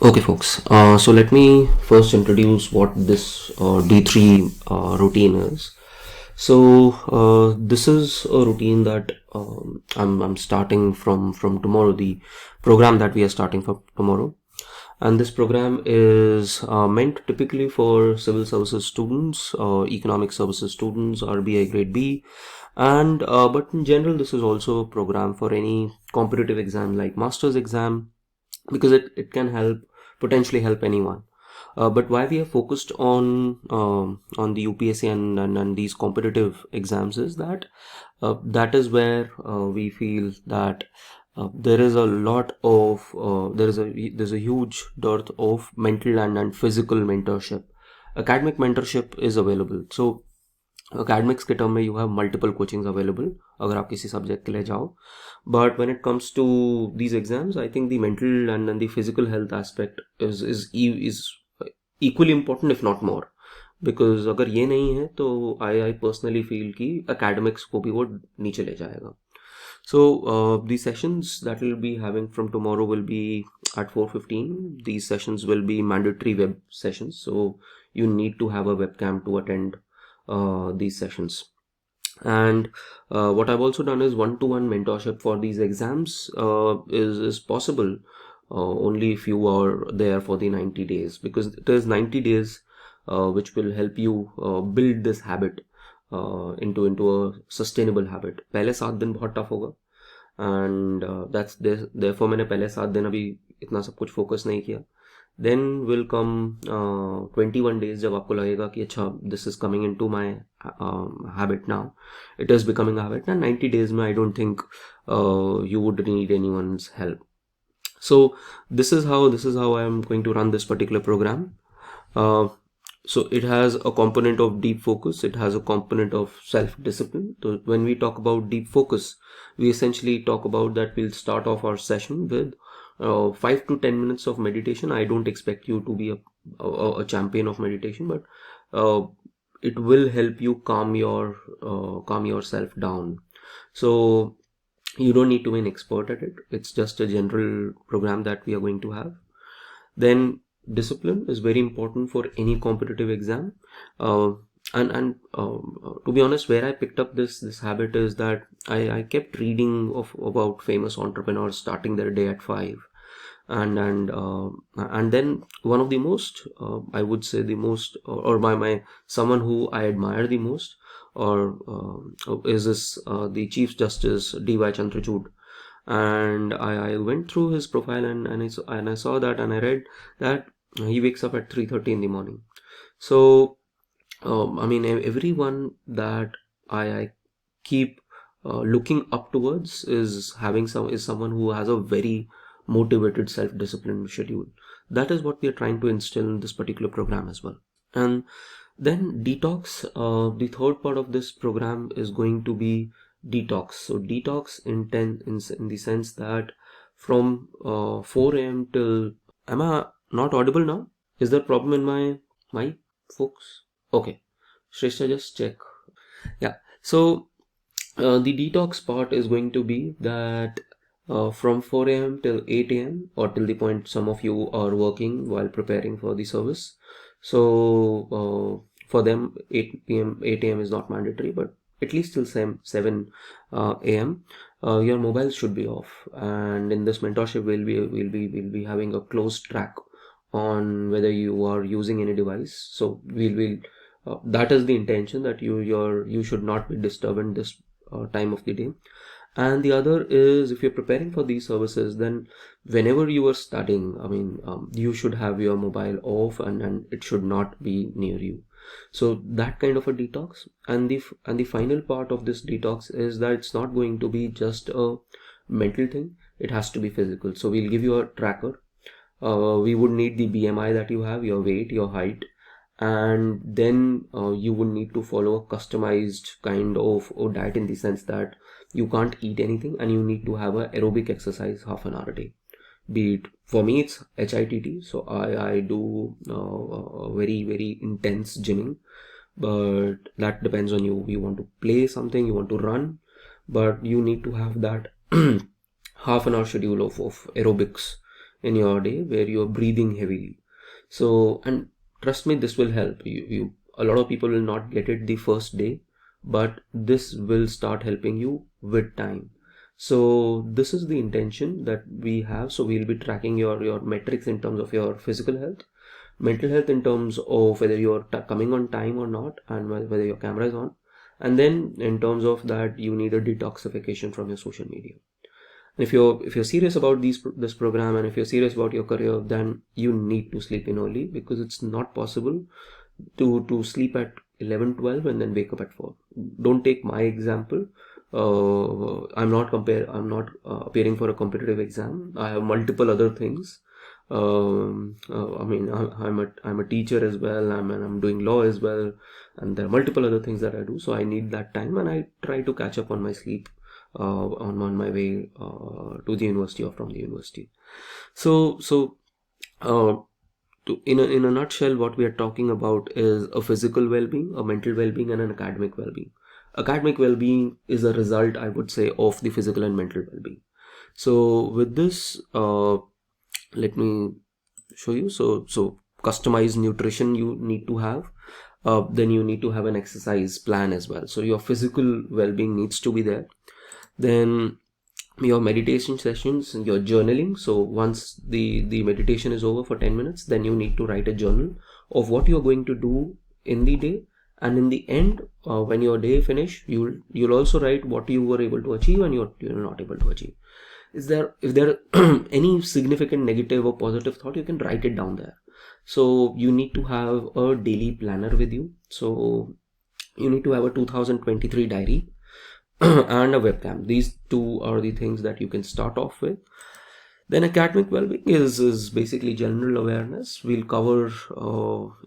Okay, folks. So let me first introduce what this D3 routine is. So this is a routine that I'm starting from tomorrow. The program that we are starting from tomorrow, and this program is meant typically for civil services students, economic services students, RBI grade B, and but in general, this is also a program for any competitive exam like master's exam because it can potentially help anyone. But why we are focused on the UPSC and these competitive exams is that that is where we feel that there is a lot of there's a huge dearth of mental and physical mentorship. Academic mentorship is available. So academics के term में you have multiple coachings available अगर आप किसी subject के लिए जाओ. But when it comes to these exams, I think the mental and the physical health aspect is equally important if not more. Because अगर ये नहीं है तो I personally feel कि academics को भी वो नीचे ले जाएगा. So the sessions that we'll be having from tomorrow will be at 4:15. These sessions will be mandatory web sessions, so you need to have a webcam to attend these sessions. And what I've also done is one-to-one mentorship for these exams is possible only if you are there for the 90 days, because it is 90 days which will help you build this habit into a sustainable habit. पहले 7 दिन बहुत tough होगा and that's therefore मैंने पहले 7 दिन अभी इतना सब कुछ फोकस नहीं किया. Then will come 21 days जब आपको लगेगा कि अच्छा this is coming into my habit now, it is becoming a habit, and 90 days में I don't think you would need anyone's help. So this is how I am going to run this particular program. So it has a component of deep focus, it has a component of self-discipline. So when we talk about deep focus, we essentially talk about that we'll start off our session with 5 to 10 minutes of meditation. I don't expect you to be a champion of meditation, but it will help you calm yourself down. So you don't need to be an expert at it. It's just a general program that we are going to have. Then discipline is very important for any competitive exam. And to be honest, where I picked up this habit is that I kept reading about famous entrepreneurs starting their day at 5, and then one of the most I would say the most or my someone who I admire the most or is this the Chief Justice D.Y. Chandrachud. And I went through his profile and I saw that, and I read that he wakes up at 3:30 in the morning. So I mean, everyone that I keep looking up towards is someone who has a very motivated self-disciplined schedule. That is what we are trying to instill in this particular program as well. And then detox, the third part of this program is going to be detox. So detox in the sense that from 4 a.m. till, am I not audible now? Is there a problem in my mic, folks? Okay, Shrestha, just check. Yeah, so the detox part is going to be that from 4 a.m. till 8 a.m. or till the point some of you are working while preparing for the service. So for them 8 a.m. is not mandatory, but at least till 7 a.m. Your mobiles should be off, and in this mentorship we'll be having a close track on whether you are using any device. So we'll that is the intention, that you should not be disturbed in this time of the day. And the other is, if you're preparing for these services, then whenever you are studying, I mean, you should have your mobile off and it should not be near you. So that kind of a detox. And the final part of this detox is that it's not going to be just a mental thing, it has to be physical. So we'll give you a tracker. We would need the BMI that you have, your weight, your height, and then you would need to follow a customized kind of diet, in the sense that you can't eat anything and you need to have a aerobic exercise half an hour a day. Be it, for me it's HIIT, so I do very intense gymming, but that depends on you. You want to play something, you want to run, but you need to have that half an hour schedule of aerobics in your day where you're breathing heavily. So, and trust me, this will help you. A lot of people will not get it the first day, but this will start helping you with time. So this is the intention that we have. So we'll be tracking your metrics in terms of your physical health, mental health in terms of whether you're coming on time or not, and whether your camera is on, and then in terms of that you need a detoxification from your social media. And if you're serious about this program, and if you're serious about your career, then you need to sleep in early, because it's not possible to sleep at 11, 12 and then wake up at 4. Don't take my example. I'm not appearing for a competitive exam. I have multiple other things. I mean, I'm a teacher as well. I'm doing law as well, and there are multiple other things that I do. So I need that time, and I try to catch up on my sleep on my way to the university or from the university. So uh, in a nutshell, what we are talking about is a physical well-being, a mental well-being, and an academic well-being. Academic well-being is a result, I would say, of the physical and mental well-being. So with this, let me show you. So customized nutrition you need to have. Then you need to have an exercise plan as well. So your physical well-being needs to be there. Then your meditation sessions and your journaling. So once the meditation is over for 10 minutes, then you need to write a journal of what you're going to do in the day, and in the end, when your day finish, you'll also write what you were able to achieve and you're not able to achieve. If there any significant negative or positive thought, you can write it down there. So you need to have a daily planner with you. So you need to have a 2023 diary and a webcam. These two are the things that you can start off with. Then academic well-being is basically general awareness. We'll cover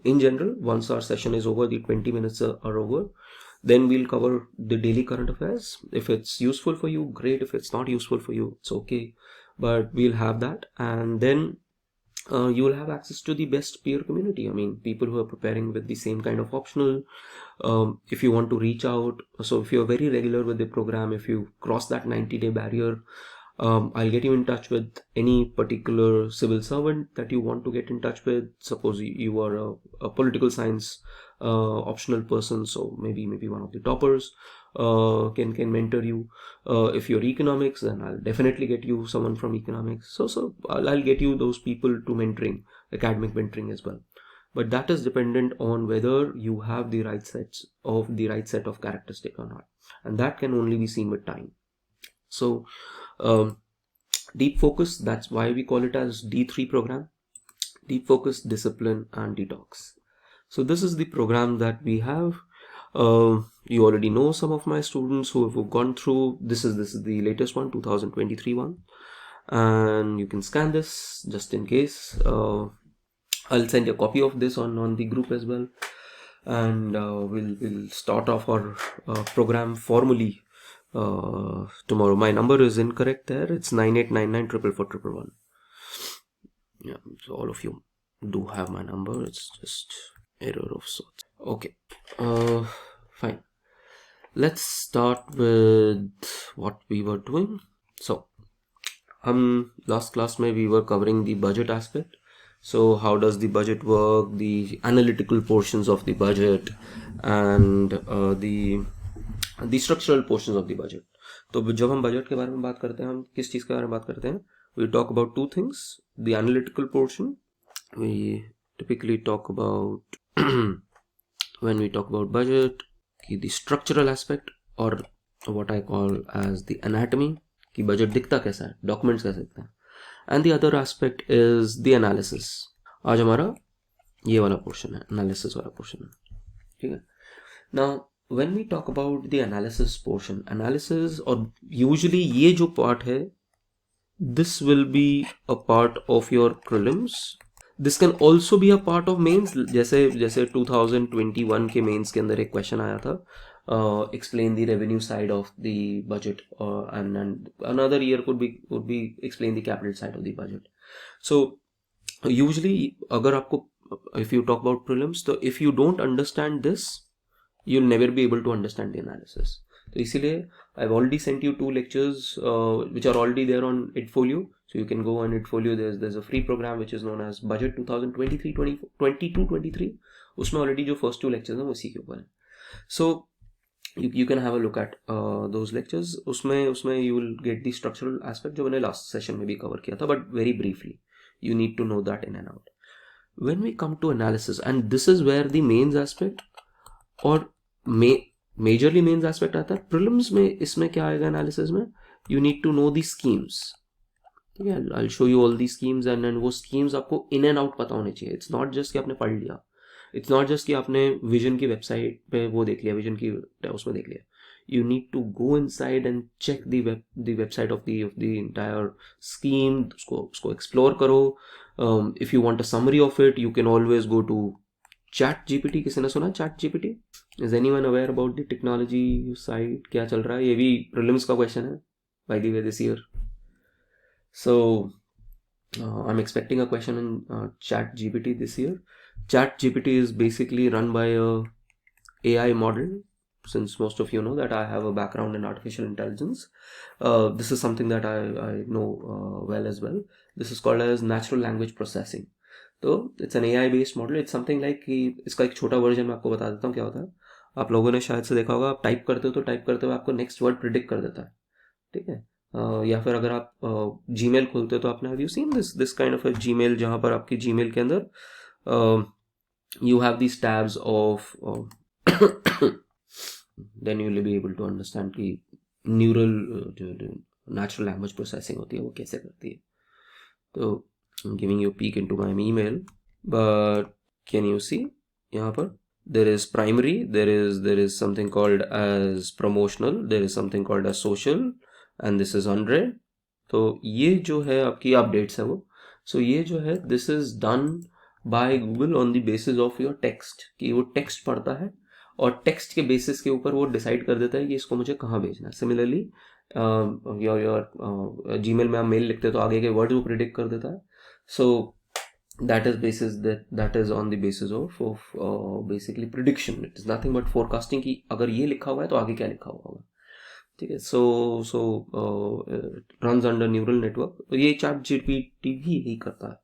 in general, once our session is over, the 20 minutes are over, then we'll cover the daily current affairs. If it's useful for you, great. If it's not useful for you, it's okay, but we'll have that. And then you will have access to the best peer community. I mean, people who are preparing with the same kind of optional. If you want to reach out, so if you're very regular with the program, if you cross that 90-day barrier, I'll get you in touch with any particular civil servant that you want to get in touch with. Suppose you are a political science optional person, so maybe one of the toppers can mentor you. If you're economics, then I'll definitely get you someone from economics. So I'll get you those people to mentoring, academic mentoring as well. But that is dependent on whether you have the right set of characteristic or not, and that can only be seen with time. So deep focus, that's why we call it as D3 program: deep focus, discipline, and detox. So this is the program that we have. You already know some of my students who have gone through this. Is the latest one, 2023 one, and you can scan this just in case. I'll send you a copy of this on the group as well, and we'll start off our program formally tomorrow. My number is incorrect there. It's 9899444111. Yeah, so all of you do have my number. It's just error of sorts. Okay, fine. Let's start with what we were doing. So last class we were covering the budget aspect. So how does the budget work, the analytical portions of the budget, and the structural portions of the budget. तो जब हम budget के बारे में बात करते हैं, हम किस चीज़ के बारे में बात करते हैं? We talk about two things: the analytical portion. We typically talk about when we talk about budget, the structural aspect, or what I call as the anatomy, कि बजट दिखता कैसा है, डॉक्यूमेंट्स कैसे दिखते हैं, and the other aspect is the analysis. आज हमारा ये वाला पोर्शन है, एनालिसिस वाला पोर्शन है, ठीक है. Now when we talk about the analysis portion, analysis, or usually ये जो part है, this will be a part of your prelims. This can also be a part of mains. जैसे 2021 के mains के अंदर एक question आया था, explain the revenue side of the budget, and another year would be explain the capital side of the budget. So usually अगर आपको, if you talk about prelims, so if you don't understand this, you'll never be able to understand the analysis. तो इसीलिए I've already sent you 2 lectures which are already there on Edfolio. So you can go on Edfolio. There's a free program which is known as Budget 2023. उसमें already जो first 2 lectures हैं वो इसी के ऊपर है. So you can have a look at those lectures. उसमें you will get the structural aspect जो मैंने last session में भी cover किया था, but very briefly. You need to know that in and out. When we come to analysis, and this is where the mains aspect और majorly mains aspect आता है. Prelims में इसमें क्या आएगा एनालिसिस में, you need to know the schemes. ठीक है, I will show you all the schemes and वो स्कीम्स आपको इन एंड आउट पता होने चाहिए. इट्स नॉट जस्ट कि आपने पढ़ लिया, इट्स नॉट जस्ट कि आपने विजन की वेबसाइट पे वो देख लिया, विजन की उसमें देख लिया. You need to go inside and check the website of the entire scheme. उसको explore करो. If you want a summary of it, you can always go to ChatGPT. किसी ने सुना ChatGPT? Is anyone aware about the technology side? क्या चल रहा है? ये भी prelims का question है, by the way, this year. So I'm expecting a question in ChatGPT this year. ChatGPT is basically run by a AI model. Since most of you know that I have a background in artificial intelligence, this is something that I know well as well. This is called as natural language processing. तो it's an AI based model. It's something like कि इसका एक छोटा version मैं आपको बता देता हूँ क्या होता है. आप लोगों ने शायद से देखा होगा, आप टाइप करते हो तो टाइप करते हुए आपको नेक्स्ट वर्ड प्रिडिक्ट कर देता है. ठीक है, या फिर अगर आप जीमेल खोलते हो तो आपने, have you seen this kind of a Gmail जहाँ पर आपकी जीमेल के अंदर you have these tabs of then you will be able to understand कि न्यूरल जो नेचुरल लैंग्वेज प्रोसेसिंग होती है वो कैसे करती है. तो giving you peek into my email, but can you see यहाँ पर there is primary, there is something called as promotional, there is something called as social, and this is 100. तो ये जो है आपकी अपडेट्स है वो. सो ये जो है this is done by Google on the basis of your text, कि वो टेक्स्ट पढ़ता है और टेक्स्ट के बेसिस के ऊपर वो डिसाइड कर देता है कि इसको मुझे कहाँ भेजना है. सिमिलरली योर जीमेल में आप मेल लिखते हो तो आगे के वर्ड वो प्रिडिक्ट कर देता है. सो that is basis that is on the basis of basically prediction. It is nothing but forecasting कि अगर ये लिखा हुआ है तो आगे क्या लिखा हुआ होगा. ठीक है, so runs under neural network. तो ये ChatGPT भी यही करता है,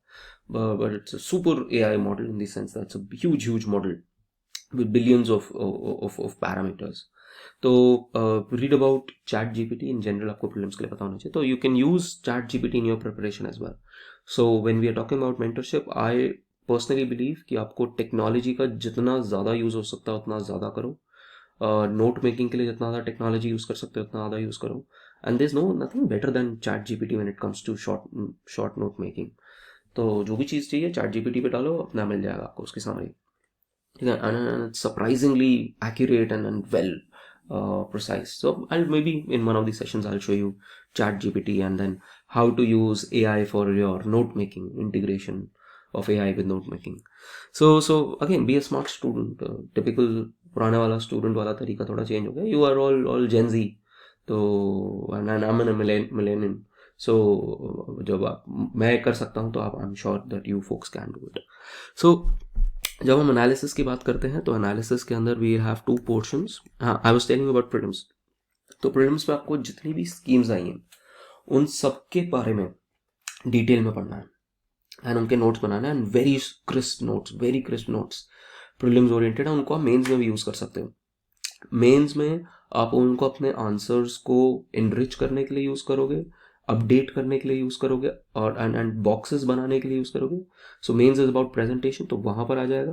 but it's a super AI model in the sense that it's a huge model with billions of parameters. तो read about ChatGPT in general आपको prelims के लिए पता होना चाहिए. तो you can use ChatGPT in your preparation as well. So when we are talking about mentorship, I personally believe कि आपको टेक्नोलॉजी का जितना ज़्यादा यूज़ हो सकता है उतना ज़्यादा करो. नोट मेकिंग के लिए जितना ज़्यादा टेक्नोलॉजी यूज़ कर सकते हो उतना ज़्यादा यूज़ करो. And there is no nothing better than ChatGPT when it comes to short note making. तो जो भी चीज़ चाहिए ChatGPT पे डालो, अपना मिल जाएगा आपको उसकी समरी. ठीक है, and it's surprisingly accurate and well precise. So I'll maybe in one of these sessions I'll show you ChatGPT and then how to use AI for your note making, integration of AI with note making. So again, be a smart student. Typical पुराने वाला student वाला तरीका थोड़ा change हो गया. You are all Gen Z. तो and I'm a millennium. So जब मैं कर सकता हूँ तो आप, I'm sure that you folks can do it. So जब हम एनालिसिस की बात करते हैं तो एनालिसिस के अंदर वी हैव 2 पोर्शंस. हाँ, I was telling about prelims. तो प्रीलिम्स में आपको जितनी भी स्कीम्स आई हैं उन सब के बारे में डिटेल में पढ़ना है एंड उनके नोट्स बनाना है. And very crisp notes prelims oriented है. उनको आप मेंस में भी यूज़ कर सकते हो. मेंस में आप उनको अपने आंसर्स को इनरिच करने के लिए यूज़ करोगे, अपडेट करने के लिए यूज़ करोगे और एंड बॉक्सेस बनाने के लिए यूज़ करोगे. सो मेंस इज अबाउट प्रेजेंटेशन, तो वहाँ पर आ जाएगा.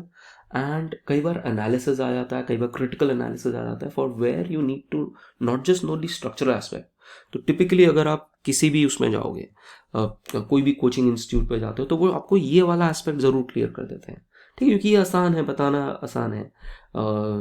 एंड कई बार एनालिसिस आ जाता है, कई बार क्रिटिकल एनालिसिस आ जाता है, for where you need to not just know the structural aspect. तो टिपिकली अगर आप किसी भी उसमें जाओगे, कोई भी कोचिंग इंस्टीट्यूट पे जाते हो, तो वो आपको ये वाला एस्पेक्ट ज़रूर क्लियर कर देते हैं. ठीक है, क्योंकि ये आसान है, बताना आसान है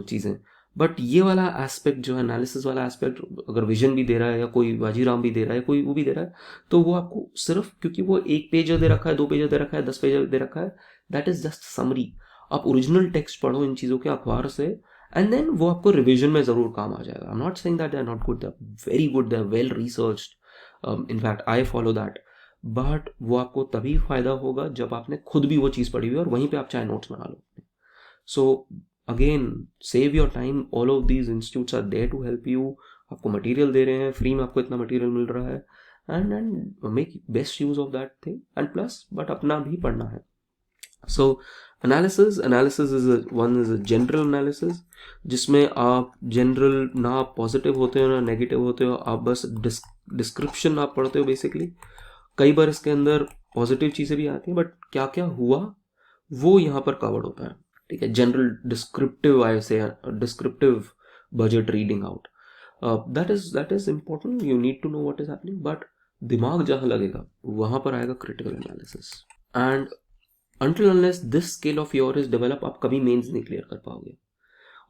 चीज़ें. बट ये वाला एस्पेक्ट जो है, एनालिसिस वाला एस्पेक्ट, अगर विजन भी दे रहा है या कोई बाजीराम भी दे रहा है, कोई वो भी दे रहा है, तो वो आपको सिर्फ क्योंकि वो 1 पेज दे रखा है, 2 पेज दे रखा है, 10 पेज दे रखा है, दैट इज जस्ट समरी. आप ओरिजिनल टेक्स्ट पढ़ो इन चीज़ों के अखबार से एंड देन वो आपको रिविजन में ज़रूर काम आ जाएगा. I am not saying that they are not good, they are very good, they are well researched. In fact I follow that. But वो आपको तभी फायदा होगा जब आपने खुद भी वो चीज़ पढ़ी हुई और वहीं पर आप चाहे नोट्स बना लो. सो again, save your time. All of these institutes are there to help you आपको मटेरियल दे रहे हैं, फ्री में आपको इतना मटेरियल मिल रहा है, and make best use of that thing, and plus but अपना भी पढ़ना है. So analysis is a general analysis, जिसमें आप जनरल ना आप पॉजिटिव होते हो ना नेगेटिव होते हो, आप बस डिस्क्रिप्शन आप पढ़ते हो बेसिकली. कई बार इसके अंदर पॉजिटिव चीज़ें भी आती हैं, बट क्या क्या हुआ वो यहाँ पर कवर्ड होता है. ठीक है, general descriptive, I say descriptive budget reading out, that is important. You need to know what is happening, but दिमाग जहाँ लगेगा वहाँ पर आएगा critical analysis. And until unless this skill of yours is develop, आप कभी मेंस नहीं clear कर पाओगे.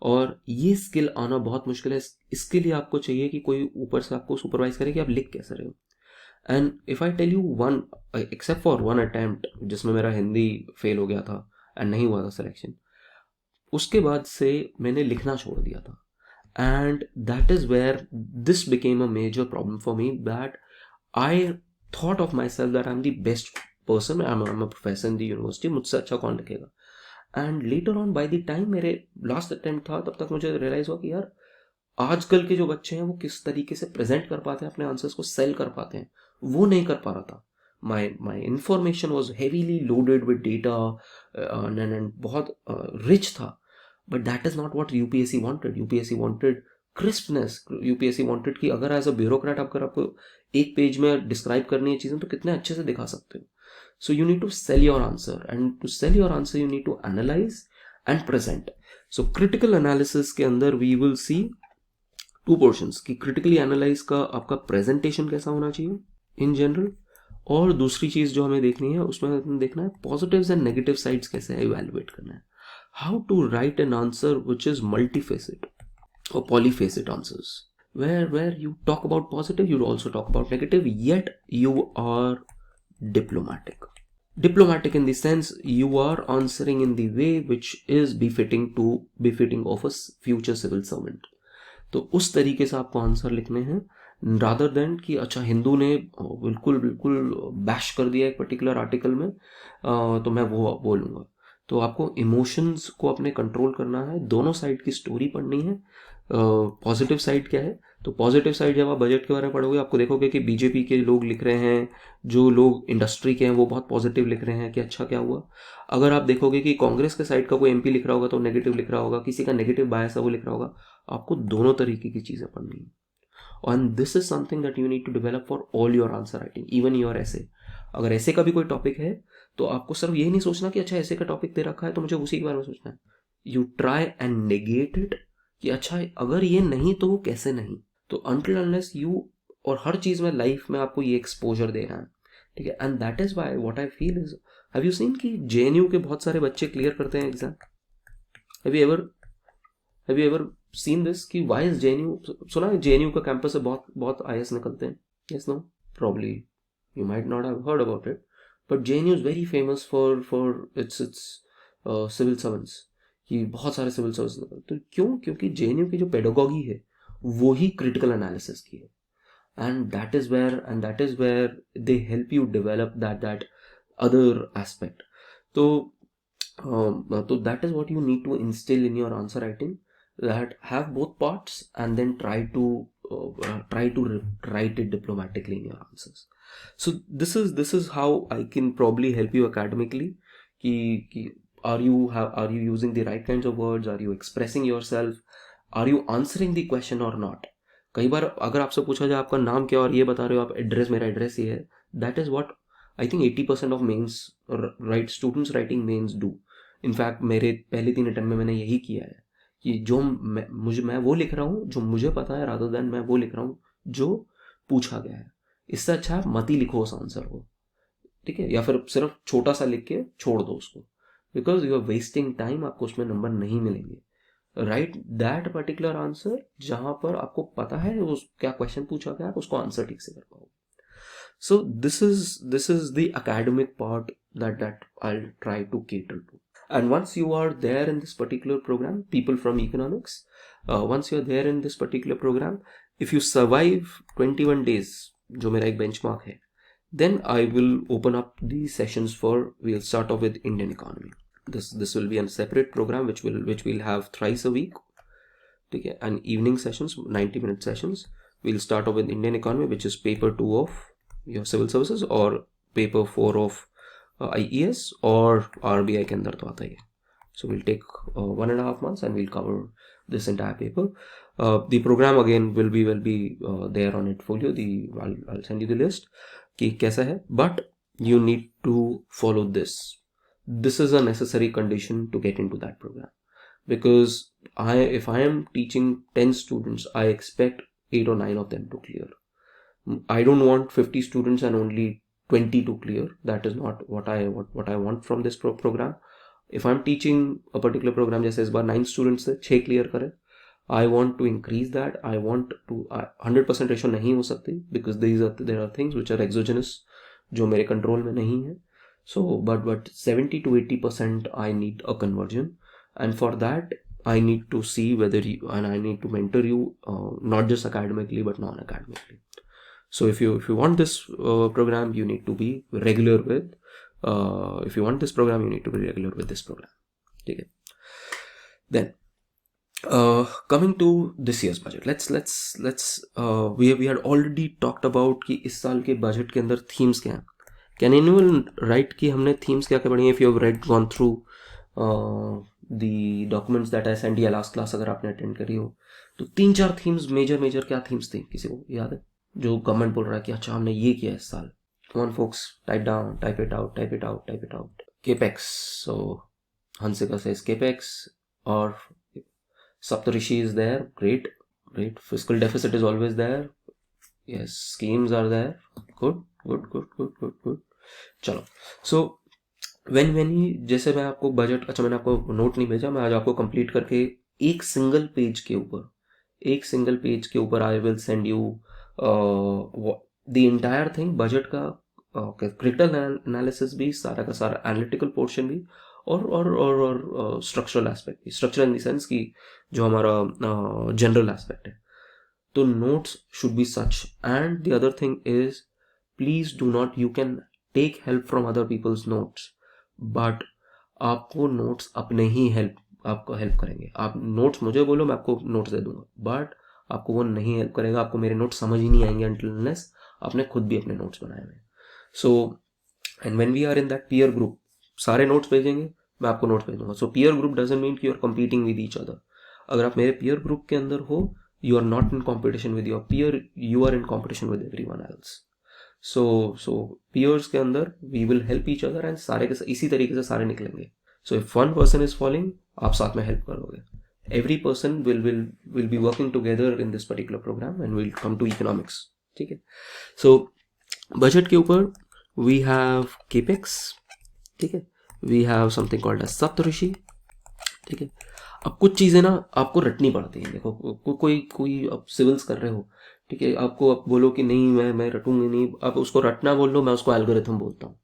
और ये स्किल आना बहुत मुश्किल है. इसके लिए आपको चाहिए कि कोई ऊपर से आपको सुपरवाइज करे कि आप लिख कैसे रहे हो. And if I tell you one, except for one attempt जिसमें मेरा हिंदी फेल हो गया था एंड नहीं हुआ था सिलेक्शन, उसके बाद से मैंने लिखना छोड़ दिया था. And that is where this became a major problem for me, that I thought of myself that I am the best person, I'm a professor in the university, मुझसे अच्छा कौन लिखेगा. And later on by the time मेरे last attempt था, तब तक मुझे realise हुआ कि यार आजकल के जो बच्चे हैं वो किस तरीके से प्रेजेंट कर पाते हैं, अपने आंसर्स को सेल कर पाते हैं, वो नहीं कर पा रहा था. My information was heavily loaded with data and बहुत रिच था, but that is not what UPSC wanted. UPSC wanted crispness. UPSC wanted कि अगर एज अ ब्यूरोक्रेट अगर आपको एक पेज में डिस्क्राइब करनी है चीज़ें तो कितने अच्छे से दिखा सकते हो. So you need to sell your answer, and to sell your answer you need to analyze and present. So critical analysis के अंदर we will see two portions कि critically analyze का आपका presentation कैसा होना चाहिए in general, और दूसरी चीज़ जो हमें देखनी है उसमें हमें देखना है positives and negative sides कैसे evaluate करना है. How to write an answer which is multifaceted or polyfaceted answers, where you talk about positive, you also talk about negative, yet you are diplomatic in the sense you are answering in the way which is befitting of a future civil servant. तो उस तरीके से आपको answer लिखने हैं, rather than कि अच्छा हिंदू ने बिल्कुल बैश कर दिया एक पर्टिकुलर आर्टिकल में, तो मैं वो बोलूँगा. तो आपको इमोशंस को अपने कंट्रोल करना है, दोनों साइड की स्टोरी पढ़नी है. पॉजिटिव साइड क्या है, तो पॉजिटिव साइड जब आप बजट के बारे में पढ़ोगे आपको देखोगे कि बीजेपी के लोग लिख रहे हैं, जो लोग इंडस्ट्री के हैं वो बहुत पॉजिटिव लिख रहे हैं कि अच्छा क्या हुआ. अगर आप देखोगे कि कांग्रेस के साइड का कोई एमपी लिख रहा होगा तो नेगेटिव लिख रहा होगा, किसी का नेगेटिव बायस है वो लिख रहा होगा. आपको दोनों तरीके की चीज़ें पढ़नी है. And this is something that you need to develop for all your answer writing, even your essay. अगर ऐसे का भी कोई टॉपिक है तो आपको सिर्फ यही नहीं सोचना कि अच्छा ऐसे का टॉपिक दे रखा है तो मुझे उसी के बारे में सोचना है. You try and negate it कि अच्छा अगर ये नहीं तो वो कैसे नहीं. तो अनटिल अनलेस यू, और हर चीज़ में लाइफ में आपको ये एक्सपोजर देना है. ठीक है, and that is why what I feel is, have you seen कि जेएनयू के बहुत सारे बच्चे क्लियर करते हैं exam. Have you ever seen this कि व्हाई इज जेएनयू, सुना है जेएनयू का कैंपस से बहुत आईएएस निकलते हैं. Yes no, probably you might not have heard about it, but JNU is very famous for its civil servants, कि बहुत सारे सिविल सर्विस निकलते. तो क्यों? क्योंकि जेएनयू की जो पेडागॉगी है वो ही क्रिटिकल एनालिसिस की है. and that is where they help you develop that other aspect. So that is what you need to instill in your answer writing, that have both parts and then try to write it diplomatically in your answers. So this is how I can probably help you academically. ki are you using the right kinds of words, are you expressing yourself, are you answering the question or not. कई बार अगर आपसे पूछा जाए आपका नाम क्या और ये बता रहे हो आप एड्रेस, मेरा एड्रेस ये है, that is what I think 80% of mains right students writing mains do. In fact मेरे पहले 3 अटेम्प्ट में मैंने यही किया है कि जो मैं वो लिख रहा हूँ जो मुझे पता है, रादर देन मैं वो लिख रहा हूँ जो पूछा गया है. इससे अच्छा आप मत ही लिखो उस आंसर को, ठीक है, या फिर सिर्फ छोटा सा लिख के छोड़ दो उसको, because you are wasting time, आपको उसमें नंबर नहीं मिलेंगे. राइट दैट पर्टिकुलर आंसर जहां पर आपको पता है उस क्या क्वेश्चन पूछा गया, आप उसको आंसर ठीक से कर पाओगे. सो this is the academic part that I'll try to cater to. And once you are there in this particular program, people from economics, once you are there in this particular program, if you survive 21 days, जो मेरा एक benchmark है, then I will open up the sessions we'll start off with Indian economy. This will be a separate program which we'll have thrice a week, ठीक है, and evening sessions, 90-minute sessions. we'll start off with Indian economy, which is paper 2 of your civil services or paper 4 of IES or RBI के अंदर तो आता ही है. So we'll take 1.5 months and we'll cover this entire paper. The program again will be there on Netfolio. I'll send you the list कि कैसा है, but you need to follow this. This is a necessary condition to get into that program, because if I am teaching 10 students, I expect 8 or 9 of them to clear. I don't want 50 students and only 20 to clear. That is not what I want from this program. If I'm teaching a particular program, जैसे इस बार 9 students से 6 clear करें, I want to increase that. I want to 100% ratio नहीं हो सकती, because there are things which are exogenous जो मेरे control में नहीं है. So but 70 to 80% I need a conversion, and for that I need to see whether and I need to mentor you, not just academically but non-academically. So if you want this program, you need to be regular with. If you want this program, you need to be regular with this program. Okay. Then coming to this year's budget, let's we had already talked about कि इस साल के budget के अंदर themes क्या हैं. Can anyone write कि हमने themes क्या क्या पढ़ी हैं? If you have gone through the documents that I sent you last class, अगर आपने attend करी हो, तो 3-4 themes major क्या themes थे, किसी को याद है? जो गवर्नमेंट बोल रहा है कि अच्छा हमने ये किया इस साल. Come on folks, type it out. Capex. So Hansika says Capex, or Saptarishi is there. Great. Fiscal deficit is always there. Yes, schemes are there. Good. चलो. So when जैसे मैं आपको बजट, अच्छा मैंने आपको नोट नहीं भेजा, मैं आज आपको कंप्लीट करके एक सिंगल पेज के ऊपर I will send you the entire thing, budget का क्रिटिकल एनालिसिस भी, सारा का सारा एनालिटिकल पोर्शन भी, और स्ट्रक्चरल एस्पेक्ट भी. स्ट्रक्चरल इन द सेंस कि जो हमारा जनरल एस्पेक्ट है. तो notes should be such. And the other thing is, please do not, you can take help from other people's notes, but आपको notes अपने ही आपको हेल्प करेंगे. आप नोट्स मुझे बोलो, मैं आपको नोट्स दे दूंगा, बट आपको वो नहीं हेल्प करेगा. आपको मेरे नोट्स समझ ही नहीं आएंगे until unless आपने खुद भी अपने नोट्स बनाए हुए. So and when we are in that peer group, सारे नोट्स भेजेंगे, मैं आपको नोट्स भेजूंगा. So peer group doesn't mean कि you are competing with each other. अगर आप मेरे पीयर ग्रुप के अंदर हो, you are not in competition with your peer, you are in competition with everyone else. So peers के अंदर we will help each other, and सारे के इसी तरीके से सारे निकलेंगे. So if one person is following, आप साथ में हेल्प करोगे. Every person will be working together in this particular program, and we'll come to economics. ठीक है. So budget के ऊपर we have capex. ठीक है. We have something called as सप्तऋषि. ठीक है. अब कुछ चीजें ना आपको रटनी पड़ती हैं. देखो कोई आप सिविल्स कर रहे हो, ठीक है, आपको आप बोलो कि नहीं मैं रटूंगी नहीं, आप उसको रटना बोल लो, मैं उसको एल्गोरिथम बोलता हूँ.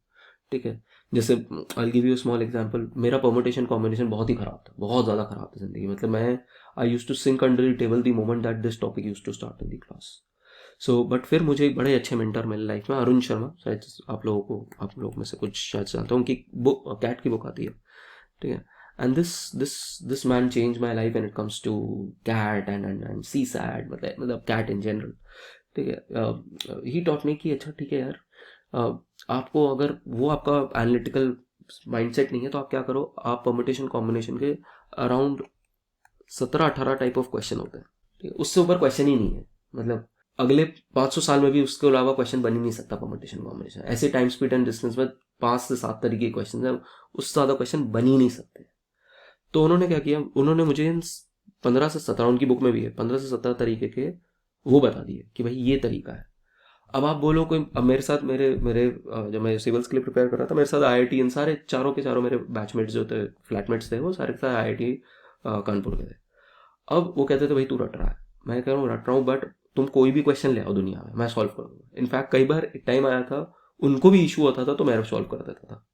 ठीक है. जैसे I give you small example. मेरा परमुटेशन कॉम्बिनेशन बहुत ही खराब था, बहुत ज़्यादा खराब था जिंदगी. मतलब मैं I use to sink under the table the moment that this topic use to start in the class. So but फिर मुझे एक बड़े अच्छे मेंटर मिले लाइफ में, अरुण शर्मा. शायद आप लोग में से कुछ शायद जानता हूँ, उनकी बुक कैट की बुक आती है. ठीक है. And this man change my life and it comes to CAT and CSAT, मतलब कैट इन जनरल. ठीक है. ही टॉट मी कि अच्छा ठीक है यार, आपको अगर वो आपका एनालिटिकल माइंडसेट नहीं है तो आप क्या करो, आप परम्यूटेशन कॉम्बिनेशन के अराउंड 17-18 टाइप ऑफ क्वेश्चन होते हैं. ठीक है. उससे ऊपर क्वेश्चन ही नहीं है. मतलब अगले 500 साल में भी उसके अलावा क्वेश्चन बन ही नहीं सकता परम्यूटेशन कॉम्बिनेशन. ऐसे टाइम स्पीड एंड डिस्टेंस में 5 से 7 तरीके के क्वेश्चन है, उससे ज़्यादा क्वेश्चन बन ही नहीं सकते. तो उन्होंने क्या किया, उन्होंने मुझे 15 से 17, उनकी बुक में भी है, 15 से 17 तरीके के वो बता दिए कि भाई ये तरीका है. अब आप बोलो कोई, अब मेरे साथ मेरे जब मैं सिविल्स के लिए प्रिपेयर कर रहा था, मेरे साथ IIT सारे चारों के चारों मेरे बैचमेट्स जो थे, फ्लैटमेट्स थे, वो सारे के सारे IIT कानपुर के थे. अब वो कहते थे भाई तू रट रहा है. मैं कह रहा हूँ रट रहा हूँ, बट तुम कोई भी क्वेश्चन ले आओ दुनिया में, मैं सॉल्व कर दूंगा. इनफैक्ट कई बार एक टाइम आया था उनको भी इशू होता था तो मैं सॉल्व कर देता था.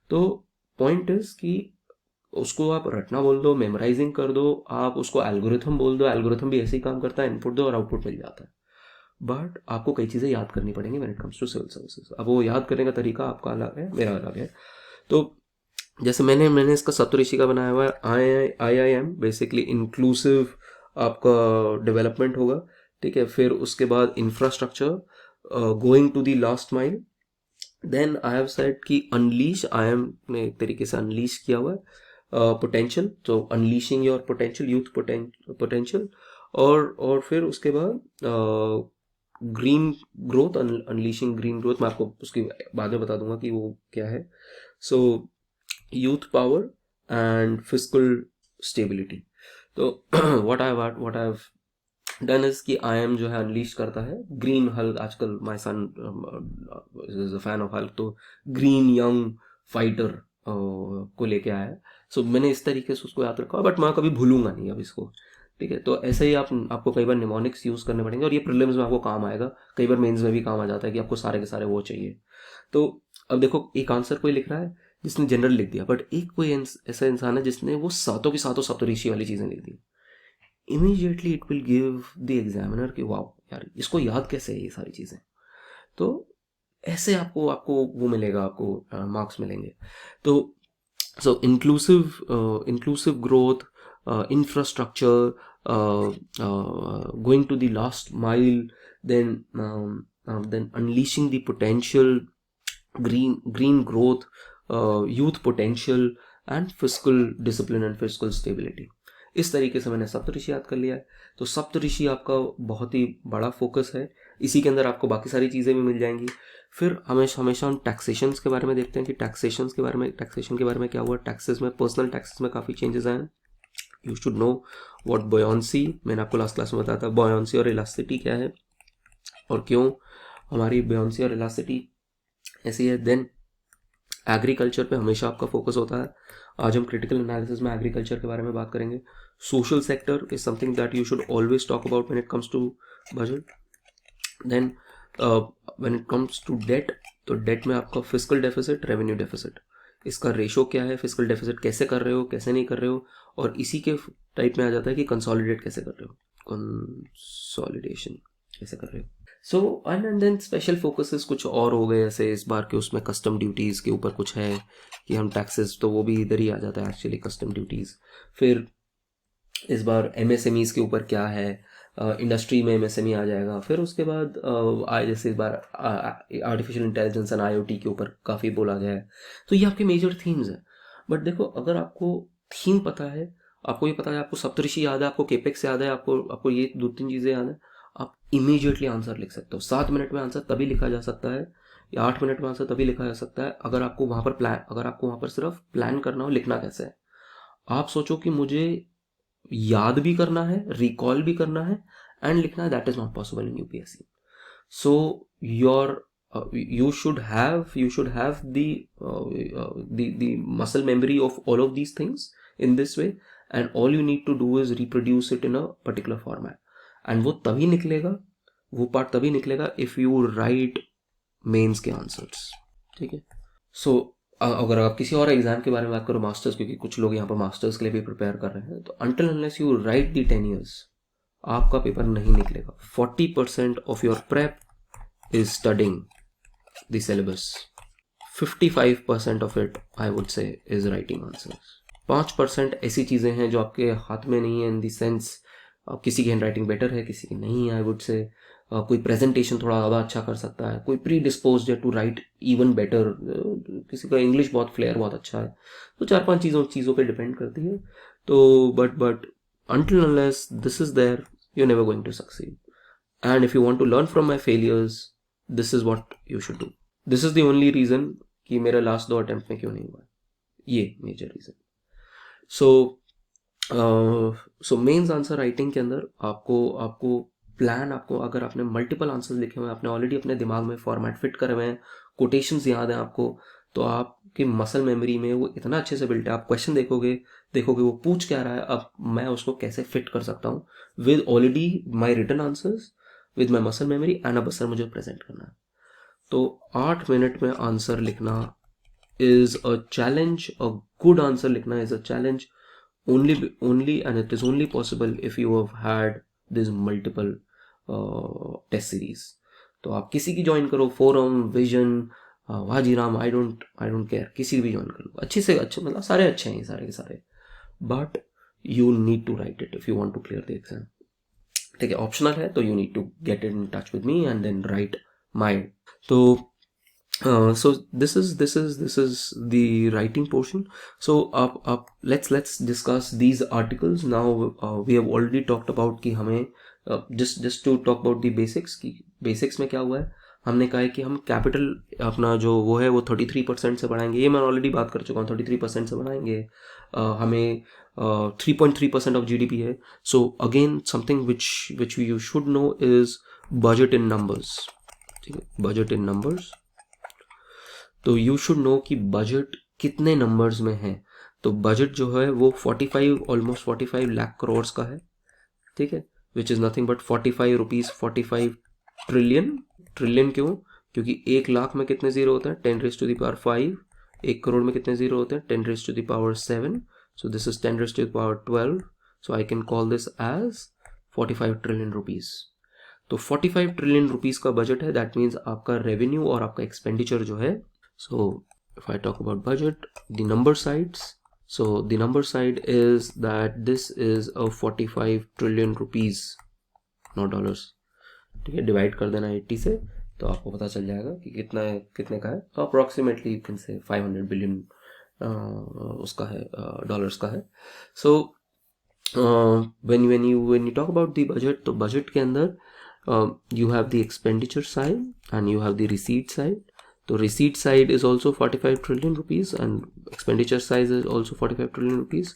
तो पॉइंट इज कि उसको आप रटना बोल दो, मेमोराइजिंग कर दो, आप उसको एल्गोरिथम बोल दो, एल्गोरिथम भी ऐसे ही काम करता है, इनपुट दो और आउटपुट मिल जाता है. बट आपको कई चीज़ें याद करनी पड़ेंगी when it comes to civil services. अब वो याद करने का तरीका आपका अलग है, मेरा अलग है. तो जैसे मैंने इसका सप्तऋषि का बनाया हुआ है. IIM बेसिकली इंक्लूसिव आपका डेवलपमेंट होगा. ठीक है, फिर उसके बाद infrastructure, going to the last mile, then I have said कि अनलीश, आई एम ने एक तरीके से अनलीश किया हुआ है पोटेंशियल, तो unleashing your potential, youth potential, और फिर उसके बाद green growth, unleashing green growth, मैं आपको उसकी बाद में बता दूंगा कि वो क्या है. So youth power and fiscal stability. तो what I have done is कि आई एम जो है अनलीश करता है ग्रीन हल्क. आजकल my son is a fan of Hulk, तो ग्रीन यंग फाइटर को लेके आया है. सो मैंने इस तरीके से उसको याद रखा, बट मैं कभी भूलूंगा नहीं अब इसको. ठीक है, तो ऐसे ही आपको कई बार निमोनिक्स यूज करने पड़ेंगे, और ये प्रीलिम्स में आपको काम आएगा, कई बार मेंस में भी काम आ जाता है कि आपको सारे के सारे वो चाहिए. तो अब देखो, एक आंसर कोई लिख रहा है जिसने जनरल लिख दिया, बट एक कोई ऐसा इंसान है जिसने वो सातों की सातों सप्तऋषि वाली चीजें लिख दी. Immediately it will give the examiner कि वाह यार, इसको याद कैसे है ये सारी चीजें. तो ऐसे आपको आपको वो मिलेगा, आपको मार्क्स मिलेंगे. तो so inclusive growth, infrastructure, going to the last mile, then unleashing the potential, green growth, youth potential, and fiscal discipline and fiscal stability. इस तरीके से मैंने सप्तऋषि याद कर लिया है. तो सप्तऋषि आपका बहुत ही बड़ा फोकस है. इसी के अंदर आपको बाकी सारी चीज़ें भी मिल जाएंगी. फिर हमेशा हम टैक्सेशन के बारे में देखते हैं कि टैक्सेशन के बारे में क्या हुआ. टैक्सेस में, पर्सनल टैक्सेस में काफ़ी चेंजेस आए हैं. You should know what buoyancy, मैंने आपको लास्ट क्लास में बताया था बॉयंसी और इलास्टिसिटी क्या है और क्यों हमारी बॉयंसी और इलास्टिसिटी ऐसी है. देन एग्रीकल्चर पे हमेशा आपका फोकस होता है. आज हम क्रिटिकल एनालिसिस में एग्रीकल्चर के बारे में बात करेंगे. Social sector is something that you should always talk about when it comes to budget. Then when it comes to debt, तो डेट में आपका फिस्कल डेफिसिट, रेवेन्यू डेफिसिट, इसका रेशो क्या है, फिस्कल डेफिसिट कैसे कर रहे हो, कैसे नहीं कर रहे हो, और इसी के टाइप में आ जाता है कि कंसोलिडेट कैसे कर रहे हो, कंसोलिडेशन कैसे कर रहे हो. So and then special focuses कुछ और हो गए, ऐसे इस बार के उसमें कस्टम ड्यूटीज़ के ऊपर कुछ है कि हम टैक्सेस, तो वो भी इधर ही आ जाता है एक्चुअली, कस्टम ड्यूटीज़. फिर इस बार एमएसएमईज के ऊपर क्या है, इंडस्ट्री में एमएसएमई आ जाएगा. फिर उसके बाद जैसे इस बार आर्टिफिशियल इंटेलिजेंस एंड आईओटी के ऊपर काफ़ी बोला गया है. तो ये आपके मेजर थीम्स हैं. बट देखो, अगर आपको थीम पता है, आपको ये पता है, आपको सप्तऋषि याद है, आपको केपेक्स याद है, आपको ये 2-3 चीज़ें याद है, आप इमीडिएटली आंसर लिख सकते हो. 7 मिनट में आंसर तभी लिखा जा सकता है, या 8 मिनट में आंसर तभी लिखा जा सकता है अगर आपको वहाँ पर सिर्फ प्लान करना हो लिखना कैसे है. आप सोचो कि मुझे याद भी करना है, रिकॉल भी करना है एंड लिखना है, that is not possible in UPSC. So your you should have the muscle memory of all of these things in this way, and all you need to do is reproduce it in a particular format. And वो तभी निकलेगा, वो part तभी निकलेगा if you write mains के answers. ठीक है. सो अगर आप किसी और एग्जाम के बारे में बात करो, मास्टर्स, क्योंकि कुछ लोग यहाँ पर मास्टर्स के लिए भी प्रिपेयर कर रहे हैं, तो until unless you write the 10 years आपका पेपर नहीं निकलेगा. 40% of your prep is studying the syllabus. 55% of it I would say is writing answers. 5% ऐसी चीज़ें हैं जो आपके हाथ में नहीं है, इन द सेंस किसी की हैंड राइटिंग बेटर है, किसी की नहीं है. आई वुड से कोई प्रेजेंटेशन थोड़ा ज़्यादा अच्छा कर सकता है, कोई प्री डिस्पोज्ड है टू राइट इवन बेटर, किसी का इंग्लिश बहुत फ्लेयर बहुत अच्छा है. तो 4-5 चीज़ों पे डिपेंड करती है. तो but until unless this is there, you're never going to succeed. And if you want to learn from my failures, this is what you should do. This is the only reason कि मेरा last 2 attempt में क्यों नहीं हुआ, ये major reason. सो mains answer writing के अंदर आपको प्लान, आपको अगर आपने मल्टीपल आंसर्स लिखे हुए हैं, आपने ऑलरेडी अपने दिमाग में फॉर्मेट फिट करे हुए हैं, कोटेशंस याद हैं आपको, तो आपकी मसल मेमोरी में वो इतना अच्छे से बिल्ट है. आप क्वेश्चन देखोगे वो पूछ क्या रहा है, अब मैं उसको कैसे फिट कर सकता हूँ with already my written answers, with my muscle memory, and अब सर मुझे प्रेजेंट करना है. तो 8 मिनट में आंसर लिखना is a challenge. A good answer लिखना is a challenge only and it is only possible if you have had this multiple test series. तो आप किसी की ज्वाइन करो, forum, vision, Vajiram, I don't care, किसी भी ज्वाइन कर लो, अच्छे से अच्छे, मतलब सारे अच्छे हैं ये सारे के सारे, but you need to write it if you want to clear the exam. ठीक है, ऑप्शनल है, तो you need to get in touch with me and then write my. तो so this is the writing portion. So let's discuss these articles now. We have already talked about कि हमें just to talk about the basics कि basics में क्या हुआ है. हमने कहा है कि हम कैपिटल अपना जो वो है वो 33% से बढ़ाएंगे. ये मैं ऑलरेडी बात कर चुका हूँ. 33% से बढ़ाएंगे. हमें 3.3% ऑफ GDP है. So again something which you should know is budget in numbers. ठीक है, बजट इन नंबर्स. तो यू शुड नो कि बजट कितने नंबर्स में है. तो बजट जो है वो 45 लाख करोड़ का है. ठीक है, which is nothing but 45 trillion. Trillion क्यों? क्योंकि 1 लाख में कितने जीरो होते हैं? 10⁵5. 1 करोड़ में कितने जीरो होते हैं? 10⁻7. So this is 10⁻12. So I can call this as 45 trillion rupees. तो 45 ट्रिलियन रुपीज का बजट है. दैट मीन्स आपका रेवेन्यू और आपका एक्सपेंडिचर जो है. So if I talk about budget, the number sides. So the number side is that this is a 45 trillion rupees, not dollars. ठीक है, डिवाइड कर देना 80 से तो आपको पता चल जाएगा कि कितने का है. Approximately you can say 500 billion उसका है, डॉलर्स का है. सो when you talk about the budget, तो बजट के अंदर you have the expenditure side and you have the receipt side. तो receipt side is also 45 trillion rupees and expenditure side is also 45 trillion rupees.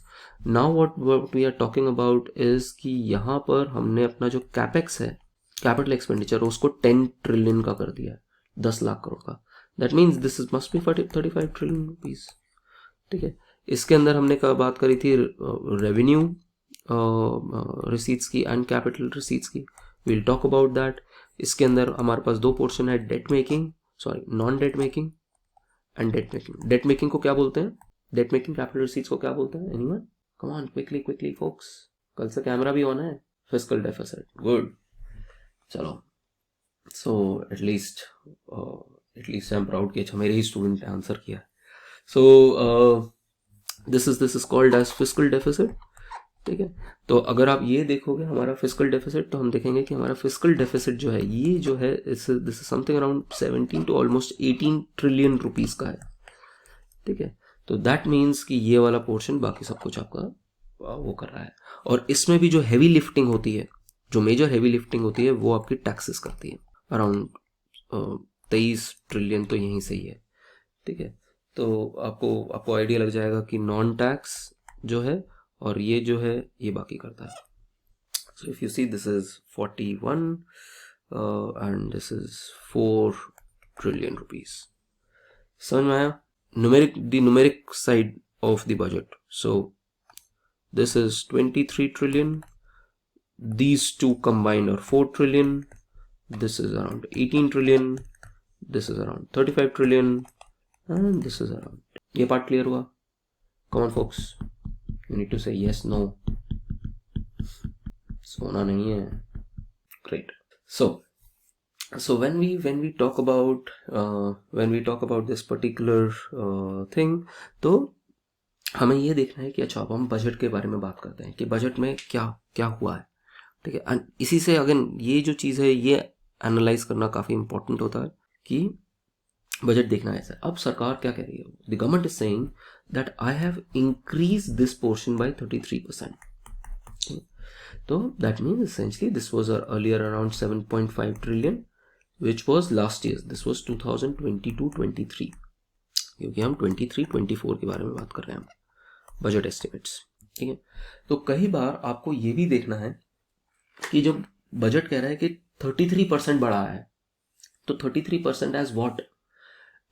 Now what we are talking about is कि यहाँ पर हमने अपना जो capex है, capital expenditure, उसको 10 trillion का कर दिया है, 10 लाख करोड़ का. That means this is must be 35 trillion rupees. ठीक है, इसके अंदर हमने कहा बात करी थी रेवेन्यू रिसीट्स की एंड कैपिटल रिसीट्स की. Will talk about that. इसके अंदर हमारे पास दो पोर्शन है, debt making, sorry non debt making and debt making. Debt making को क्या बोलते हैं? डेट मेकिंग कैपिटल रिसीट्स को क्या बोलते हैं? Anyone? Come on, quickly folks. कल से कैमरा भी ऑन है. Fiscal deficit. गुड. चलो. So at least I am proud कि अच्छा मेरे ही स्टूडेंट ने आंसर किया. So this is called as fiscal deficit. ठीक है, तो अगर आप ये देखोगे हमारा फिस्कल डेफिसिट, तो हम देखेंगे कि हमारा फिस्कल डेफिसिट जो है, ये जो है this is something around 17 to almost 18 trillion rupees का है. ठीक है, तो दैट मीन्स कि ये वाला पोर्शन बाकी सब कुछ आपका वो कर रहा है. और इसमें भी जो हैवी लिफ्टिंग होती है, जो मेजर हैवी लिफ्टिंग होती है, वो आपकी टैक्सेस करती है. अराउंड 23 ट्रिलियन तो यहीं से ही है. ठीक है, तो आपको आइडिया लग जाएगा कि नॉन टैक्स जो है और ये जो है ये बाकी करता है. So if you see this is 41 and this is 4 trillion rupees. समझ में आया? Numeric side of the budget. So this is 23 trillion. These two combined are 4 trillion. This is around 18 trillion. This is around 35 trillion. And this is around. ये part clear हुआ? Come on folks. You need to say yes, no. सोना नहीं है. Great. So when we talk about this particular thing, तो हमें ये देखना है कि अच्छा अब हम बजट के बारे में बात करते हैं कि बजट में क्या हुआ है. ठीक है, इसी से अगेन ये जो चीज़ है ये एनालाइज करना काफ़ी इंपॉर्टेंट होता है कि बजट देखना है ऐसा. अब सरकार क्या कह रही है? The government is saying that I have increase this portion by 33%. तो that means essentially this was earlier around 7.5 trillion which was last year. This was 2022-23, क्योंकि हम 23-24 के बारे में बात कर रहे हैं, हम बजट एस्टिमेट्स. ठीक है, तो कई बार आपको ये भी देखना है कि जब बजट कह रहा है कि 33% बढ़ा है, तो 33% as what?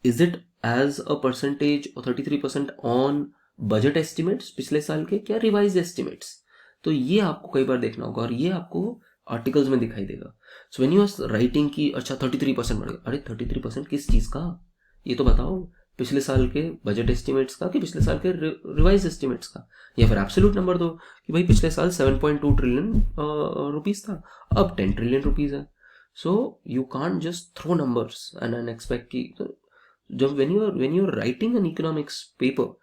Is it as a percentage 33% on budget estimates पिछले साल के, क्या रिवाइज एस्टिमेट्स? तो ये आपको कई बार देखना होगा और ये आपको आर्टिकल्स में दिखाई देगा. So when you are writing कि अच्छा 33% बढ़ गया, अरे 33% किस चीज़ का? ये तो बताओ. पिछले साल के बजट एस्टिमेट्स का कि पिछले साल के रिवाइज एस्टिमेट्स का? या फिर एब्सोल्यूट नंबर दो कि भाई पिछले साल 7.2 ट्रिलियन रुपीस था, अब 10 ट्रिलियन रुपीस है. So you can't just throw numbers and expect कि जब when you are writing an economics paper,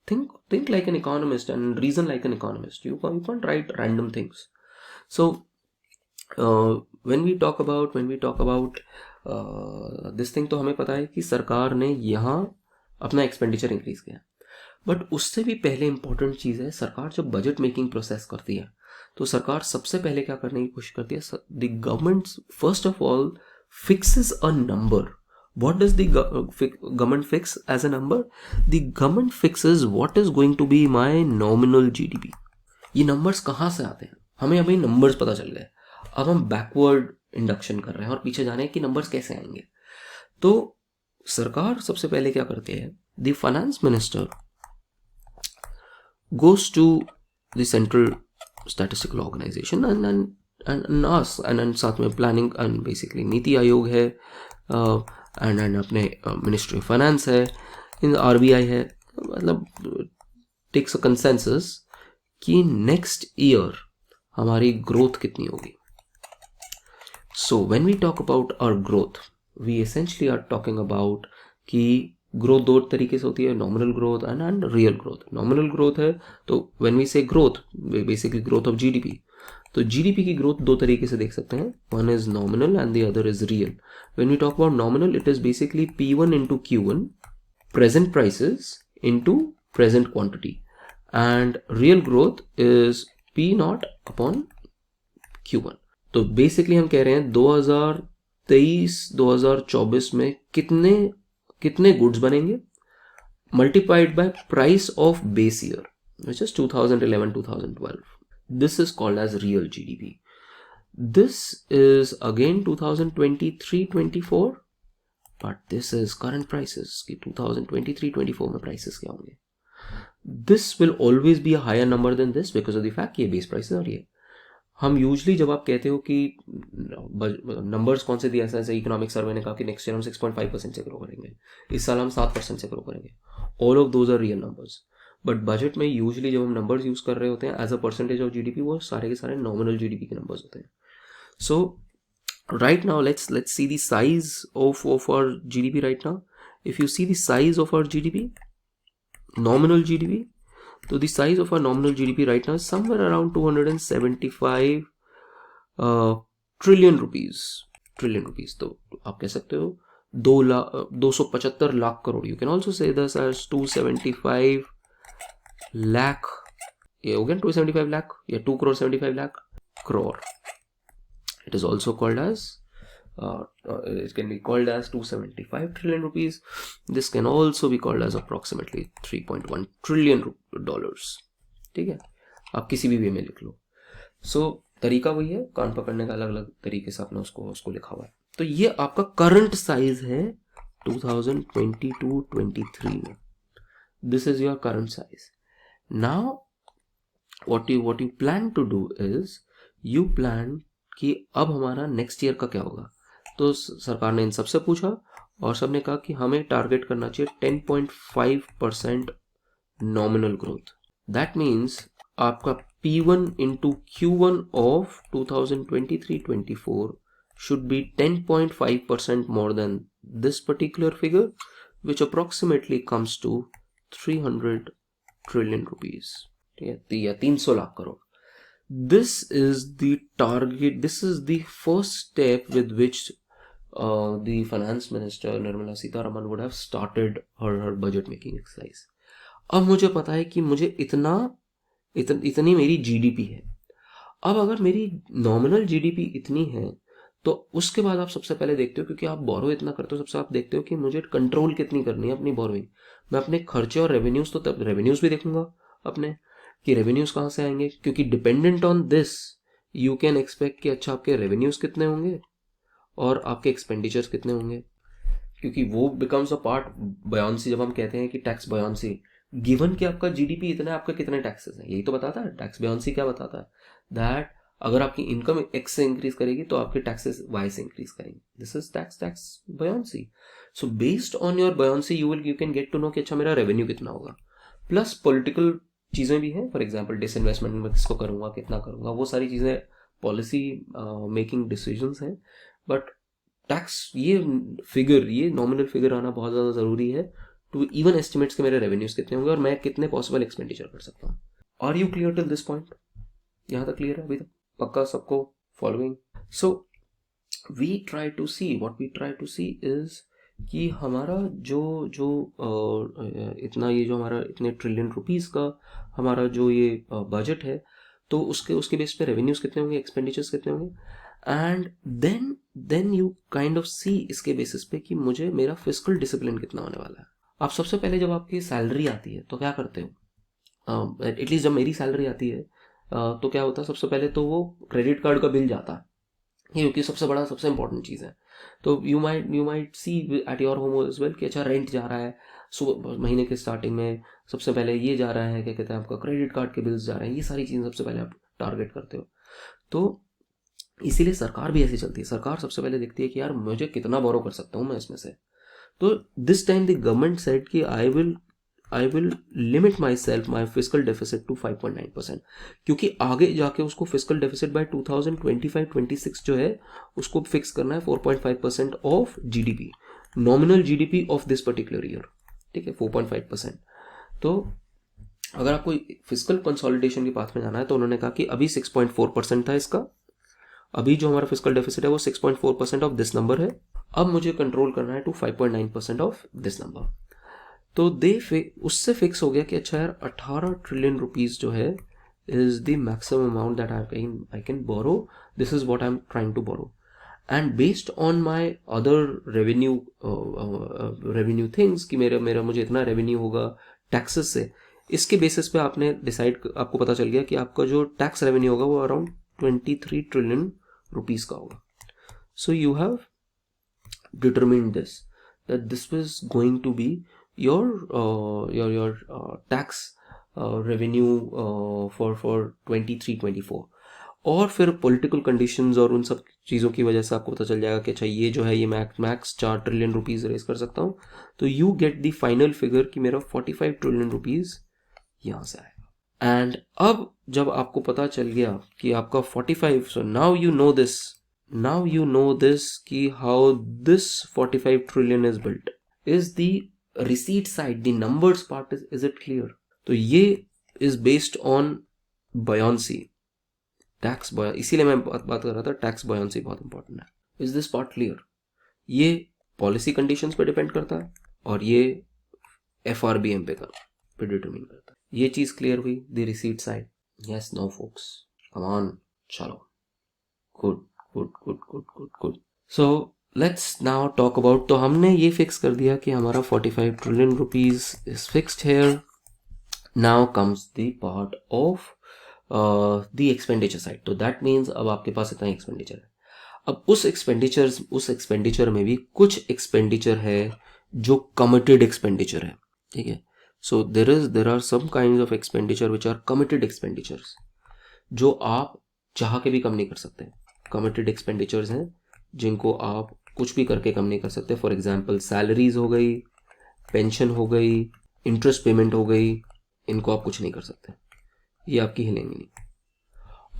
think like an economist and reason like an economist. You can't write random things. So when we talk about this thing, तो हमें पता है कि सरकार ने यहाँ अपना एक्सपेंडिचर इंक्रीज किया, बट उससे भी पहले इंपॉर्टेंट चीज़ है, सरकार जब बजट मेकिंग प्रोसेस करती है तो सरकार सबसे पहले क्या करने की कोशिश करती है, the government first of all fixes a number. What does the government fix as a number? The government fixes what is going to be my nominal GDP. ये नंबर्स कहाँ से आते हैं? हमें अभी नंबर्स पता चल गए, अब हम बैकवर्ड इंडक्शन कर रहे हैं और पीछे जाने कि नंबर्स कैसे आएंगे. तो सरकार सबसे पहले क्या करती है, the finance minister goes to the central statistical organization and us and साथ में planning and basically NITI Aayog है, एंड अपने मिनिस्ट्री ऑफ फाइनेंस है, इन RBI है, मतलब टेक्स अ कंसेंसस कि नेक्स्ट ईयर हमारी ग्रोथ कितनी होगी. So when we talk about our growth, we essentially are talking about कि ग्रोथ दो तरीके से होती है, nominal growth and real growth. Nominal growth है तो when we say growth, basically growth of GDP, तो GDP की ग्रोथ दो तरीके से देख सकते हैं, one is nominal and the other is real. When we talk about nominal, it is basically P1 into Q1, present prices into present quantity, and real growth is P0 upon Q1. तो basically हम कह रहे हैं 2023-2024 में कितने goods बनेंगे multiplied by price of base year, which is 2011-2012. This is called as real GDP. This is again 2023-24, but this is current prices कि 2023-24 में prices क्या होंगे. This will always be a higher number than this because of the fact कि ये base prices और ये हम usually जब आप कहते हो कि नंबर्स कौन से दिए, ऐसा इकोनॉमिक सर्वे ने कहा कि नेक्स्ट ईयर हम 6.5% से ग्रो करेंगे, इस साल हम 7% से ग्रो करेंगे, all of those are real numbers. But budget में यूजली जब हम नंबर्स यूज कर रहे होते हैं as a percentage of GDP, वो सारे के सारे नॉमिनल GDP के नंबर्स होते हैं. So right now let's see the size of our GDP right now. If you see the size of our GDP, nominal GDP, so the size of our nominal GDP right now is somewhere around 275 trillion rupees. तो आप कह सकते हो 275 lakh crore. You can also say this as 275 lakh. ये हो गया 275 लाख या 2 crore 75 lakh crore. It is also called as it can be called as 275 trillion rupees. This can also be called as approximately 3.1 trillion dollars. ठीक है, आप किसी भी वे में लिख लो. सो तरीका वही है, कान पकड़ने का अलग अलग तरीके से आपने उसको लिखा हुआ है. तो ये आपका करंट साइज है 2022-23 में. This is your current size. Now what you plan to do is you plan कि अब हमारा नेक्स्ट ईयर का क्या होगा. तो सरकार ने इन सबसे पूछा और सबने कहा कि हमें टारगेट करना चाहिए 10.5% नॉमिनल ग्रोथ. दैट मीन्स आपका P1 into Q1 of 2023-24 should be 10.5% more than this particular figure, which approximately comes to 300 trillion rupees. या 300 lakh crore. This is the target. This is the first step with which the finance minister Nirmala Sitharaman would have started her budget making exercise. अब मुझे पता है कि मुझे इतनी मेरी GDP है. अब अगर मेरी नॉमिनल GDP इतनी है तो उसके बाद आप सबसे पहले देखते हो, क्योंकि आप बोरो इतना करते हो, सबसे आप देखते हो कि मुझे कंट्रोल कितनी करनी है अपनी बोरोइंग. मैं अपने खर्चे और रेवेन्यूज, तो तब रेवेन्यूज भी देखूंगा अपने कि रेवेन्यूज कहाँ से आएंगे, क्योंकि dependent on this you can expect कि अच्छा आपके रेवेन्यूज कितने होंगे और आपके एक्सपेंडिचर्स कितने होंगे, क्योंकि वो बिकम्स अ पार्ट बयानसी. जब हम कहते हैं कि टैक्स बयानसी, गिवन कि आपका GDP इतना है, आपके कितने टैक्सेस हैं, यही तो बताता है टैक्स बयानसी. क्या बताता है? दैट अगर आपकी इनकम X से इंक्रीज करेगी तो आपके टैक्सेस Y से इंक्रीज करेंगे. This is tax buoyancy. So based on your buoyancy you can get to know कि अच्छा मेरा रेवेन्यू कितना होगा. प्लस पॉलिटिकल चीज़ें भी हैं, फॉर एग्जांपल डिसइन्वेस्टमेंट में किसको करूँगा, कितना करूँगा, वो सारी चीज़ें पॉलिसी मेकिंग डिसीजंस हैं. बट टैक्स ये नॉमिनल फिगर आना बहुत ज़्यादा ज़रूरी है टू इवन एस्टिमेट्स के मेरे रेवेन्यूज कितने होंगे और मैं कितने पॉसिबल एक्सपेंडिचर कर सकता हूँ. Are you clear till this point? यहाँ तक क्लियर है अभी तक? पक्का सबको following? So we try to see is कि हमारा जो जो इतना ये जो हमारा इतने ट्रिलियन रुपीस का हमारा जो ये बजट है, तो उसके बेस पे रेवेन्यूज कितने होंगे, एक्सपेंडिचर्स कितने होंगे, and then you kind of see इसके बेसिस पे कि मुझे मेरा फिस्कल डिसिप्लिन कितना होने वाला है। आप सबसे पहले जब आपकी सैलरी आती है तो क्या करते हो, एटलीस्ट जब मेरी सैलरी आती है तो क्या होता है, सबसे पहले तो वो क्रेडिट कार्ड का बिल जाता है, क्योंकि सबसे इंपॉर्टेंट चीज़ है। तो you might see at your home as well कि अच्छा रेंट जा रहा है, सुबह महीने के स्टार्टिंग में सबसे पहले ये जा रहा है, क्या कहते हैं, आपका क्रेडिट कार्ड के बिल्स जा रहे हैं, ये सारी चीज़ें सबसे पहले आप टारगेट करते हो। तो इसीलिए सरकार भी ऐसी चलती है, सरकार सबसे पहले देखती है कि यार मुझे कितना बोरो कर सकता हूँ मैं इसमें से। तो this time the government said कि I will limit my self my physical deficit to 5.9%, क्योंकि आगे जाके उसको फिजिकल डेफिसिट बाय 2025-26 जो है उसको फिक्स करना है 4.5% of GDP, nominal GDP of this particular year, ठीक है, 4.5%। तो अगर आपको फिजिकल कंसोलिडेशन के पाथ में जाना है तो उन्होंने कहा कि अभी 6.4% था इसका, अभी जो हमारा फिजिकल डेफिसिट है वो 6.4% ऑफ दिस नंबर है, अब मुझे कंट्रोल करना है टू 5.9% ऑफ दिस नंबर। तो उससे फिक्स हो गया कि अच्छा यार 18 ट्रिलियन रुपीज जो है is the maximum amount that I can borrow, this is what I am trying to borrow, and based on my other revenue things कि मेरा मुझे इतना रेवेन्यू होगा टैक्सेस से, इसके बेसिस पे आपको पता चल गया कि आपका जो टैक्स रेवेन्यू होगा वो अराउंड 23 ट्रिलियन रुपीज का होगा। So you have determined this that this was going to be your tax revenue for 23-24, और फिर पॉलिटिकल कंडीशंस और उन सब चीज़ों की वजह से आपको पता चल जाएगा कि अच्छा ये जो है ये मैक्स 4 ट्रिलियन रुपीज़ रेज कर सकता हूँ, तो you get the final figure कि मेरा 45 ट्रिलियन रुपीज़ यहाँ से आएगा। एंड अब जब आपको पता चल गया कि आपका 45, so now you know this कि how this 45 trillion is built, is the receipt side, the numbers part is it clear? तो ये is based on buoyancy, tax buoyancy, इसीलिए मैं बात कर रहा था tax buoyancy बहुत important है। is this part clear? ये policy conditions पे डिपेंड करता है और ये FRBM पे डिटरमिन करता है। ये चीज क्लियर हुई, the receipt side? yes, no folks, come on, चलो, good। so let's now talk about, तो हमने ये फिक्स कर दिया कि हमारा 45 trillion rupees is fixed here. Now comes the part of the expenditure side. तो दैट मीन्स अब आपके पास इतना एक्सपेंडिचर है। अब उस एक्सपेंडिचर में भी कुछ एक्सपेंडिचर है जो कमिटेड एक्सपेंडिचर है, ठीक है। So there are some kinds of expenditure which are committed expenditures, जो आप चाह के भी कम नहीं कर सकते। कमिटेड एक्सपेंडिचर्स हैं जिनको आप कुछ भी करके कम नहीं कर सकते। फॉर एग्जाम्पल सैलरीज हो गई, पेंशन हो गई, इंटरेस्ट पेमेंट हो गई, इनको आप कुछ नहीं कर सकते, ये आपकी हिलेंगी नहीं।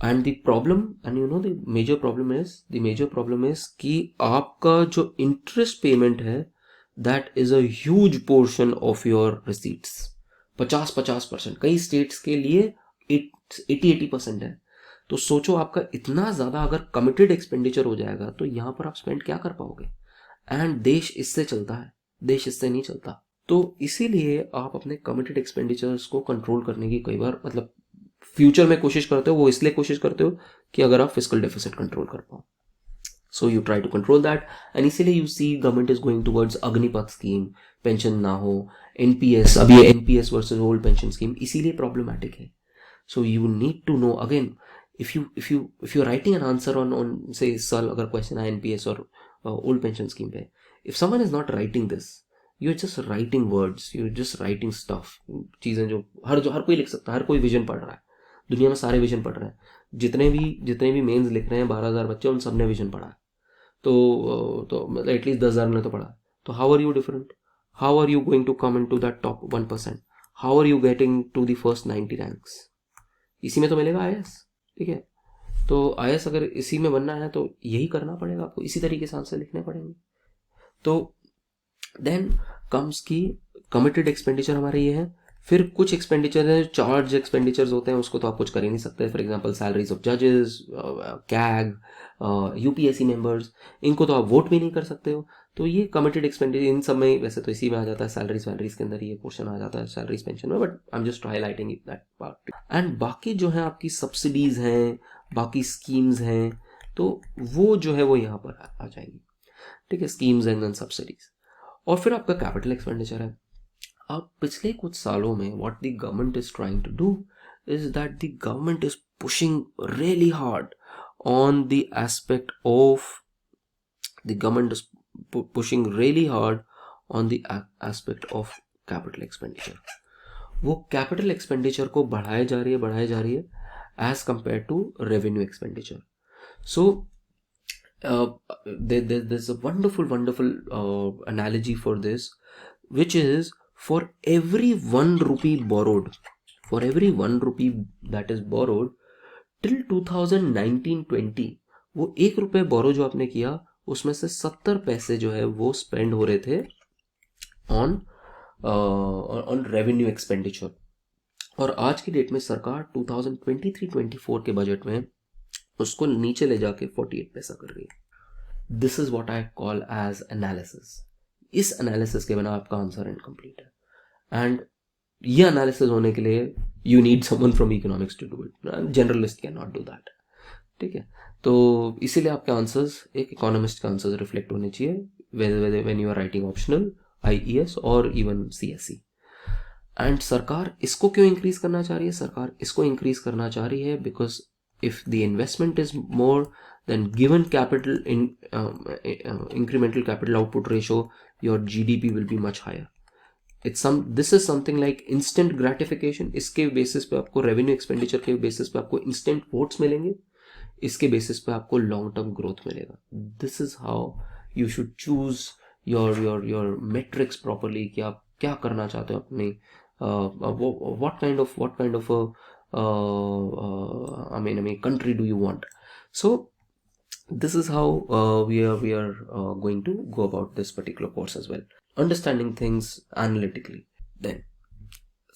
And the problem, and you know the major problem is कि आपका जो इंटरेस्ट पेमेंट है that is a huge portion of your receipts. 50%, कई स्टेट्स के लिए 80% है। तो सोचो आपका इतना ज्यादा अगर कमिटेड एक्सपेंडिचर हो जाएगा तो यहां पर आप स्पेंड क्या कर पाओगे। एंड देश इससे चलता है, देश इससे नहीं चलता। तो इसीलिए आप अपने कमिटेड एक्सपेंडिचर्स को कंट्रोल करने की कई बार मतलब फ्यूचर में कोशिश करते हो, वो इसलिए कोशिश करते हो कि अगर आप फिस्कल डेफिसिट कंट्रोल कर पाओ। So you try to control that, and इसीलिए you see government is going towards Agnipath scheme, pension ना हो, एनपीएस, अब ये NPS versus old pension scheme इसीलिए प्रॉब्लमैटिक है। So you need to know again, if you're writing an answer on say साल अगर question है एनपीएस और ओल्ड पेंशन स्कीम पे, if someone is not writing this, you're just writing words, you're just writing stuff, चीजें जो हर कोई लिख सकता है, हर कोई विजन पढ़ रहा है, दुनिया में सारे विजन पढ़ रहे हैं, जितने भी मेंस लिख रहे हैं 12,000 बच्चे, उन सबने विजन पढ़ा है। तो मतलब एटलीस्ट 10,000 ने तो पढ़ा। तो how are you different, how are you going to come into that top 1%, how are you getting to the first 90 ranks? इसी में तो मिलेगा आईएएस, ठीक है। तो आईएएस अगर इसी में बनना है तो यही करना पड़ेगा आपको, इसी तरीके से आंसर लिखने पड़ेंगे। तो देन कम्स की कमिटेड एक्सपेंडिचर हमारे ये है, फिर कुछ एक्सपेंडिचर है, चार्ज एक्सपेंडिचर्स होते हैं, उसको तो आप कुछ कर ही नहीं सकते। फॉर एग्जांपल सैलरीज ऑफ जजेस, कैग, यूपीएससी मेंबर्स, इनको तो आप वोट भी नहीं कर सकते हो। तो ये कमिटेड एक्सपेंडिचर इन सब में, वैसे तो इसी में आ जाता है, सैलरीज वैलरीज के अंदर ये पोर्शन आ जाता है, सैलरीज पेंशन में, but I am just highlighting it that part. And बाकी जो है आपकी सब्सिडीज हैं, बाकी स्कीम्स हैं, तो वो जो है वो यहाँ पर आ जाएंगी, ठीक है, स्कीम्स एंड सब्सिडीज। और फिर आपका कैपिटल एक्सपेंडिचर है। अब पिछले कुछ सालों में what the government is trying to do is that the government is pushing really hard on the aspect of the government is pushing really hard on the aspect of capital expenditure. वो capital expenditure को बढ़ाए जा रही है as compare to revenue expenditure. So there's a wonderful analogy for this, which is for every 1 rupee borrowed, for every 1 rupee that is borrowed till 2019-20, वो 1 रुपए बोरो जो आपने किया उसमें से 70 पैसे जो है वो स्पेंड हो रहे थे ऑन रेवेन्यू एक्सपेंडिचर। और आज की डेट में सरकार 2023-24 के बजट में उसको नीचे ले जाके 48 पैसा कर रही है। This is what I call as analysis. इस एनालिसिस के बिना आपका आंसर इनकम्प्लीट है। एंड ये एनालिसिस होने के लिए you need someone from economics to do it, generalist can not do that, ठीक है। तो इसीलिए आपके आंसर्स एक इकोनॉमिस्ट के आंसर्स रिफ्लेक्ट होने चाहिए when you are writing optional, IES और इवन सीएससी। एंड सरकार इसको क्यों इंक्रीज करना चाह रही है? सरकार इसको इंक्रीज करना चाह रही है because if the investment is more than given capital in incremental capital output ratio, your GDP will be much higher. This is something like instant gratification. इसके बेसिस पे आपको रेवेन्यू एक्सपेंडिचर के बेसिस पे आपको इंस्टेंट वोट्स मिलेंगे, इसके basis पे आपको लॉन्ग टर्म ग्रोथ मिलेगा। This is how you should choose your matrix properly कि आप क्या करना चाहते हो अपने what kind of I mean country do you want. So this is how we are going to go about this particular course as well, understanding things analytically. Then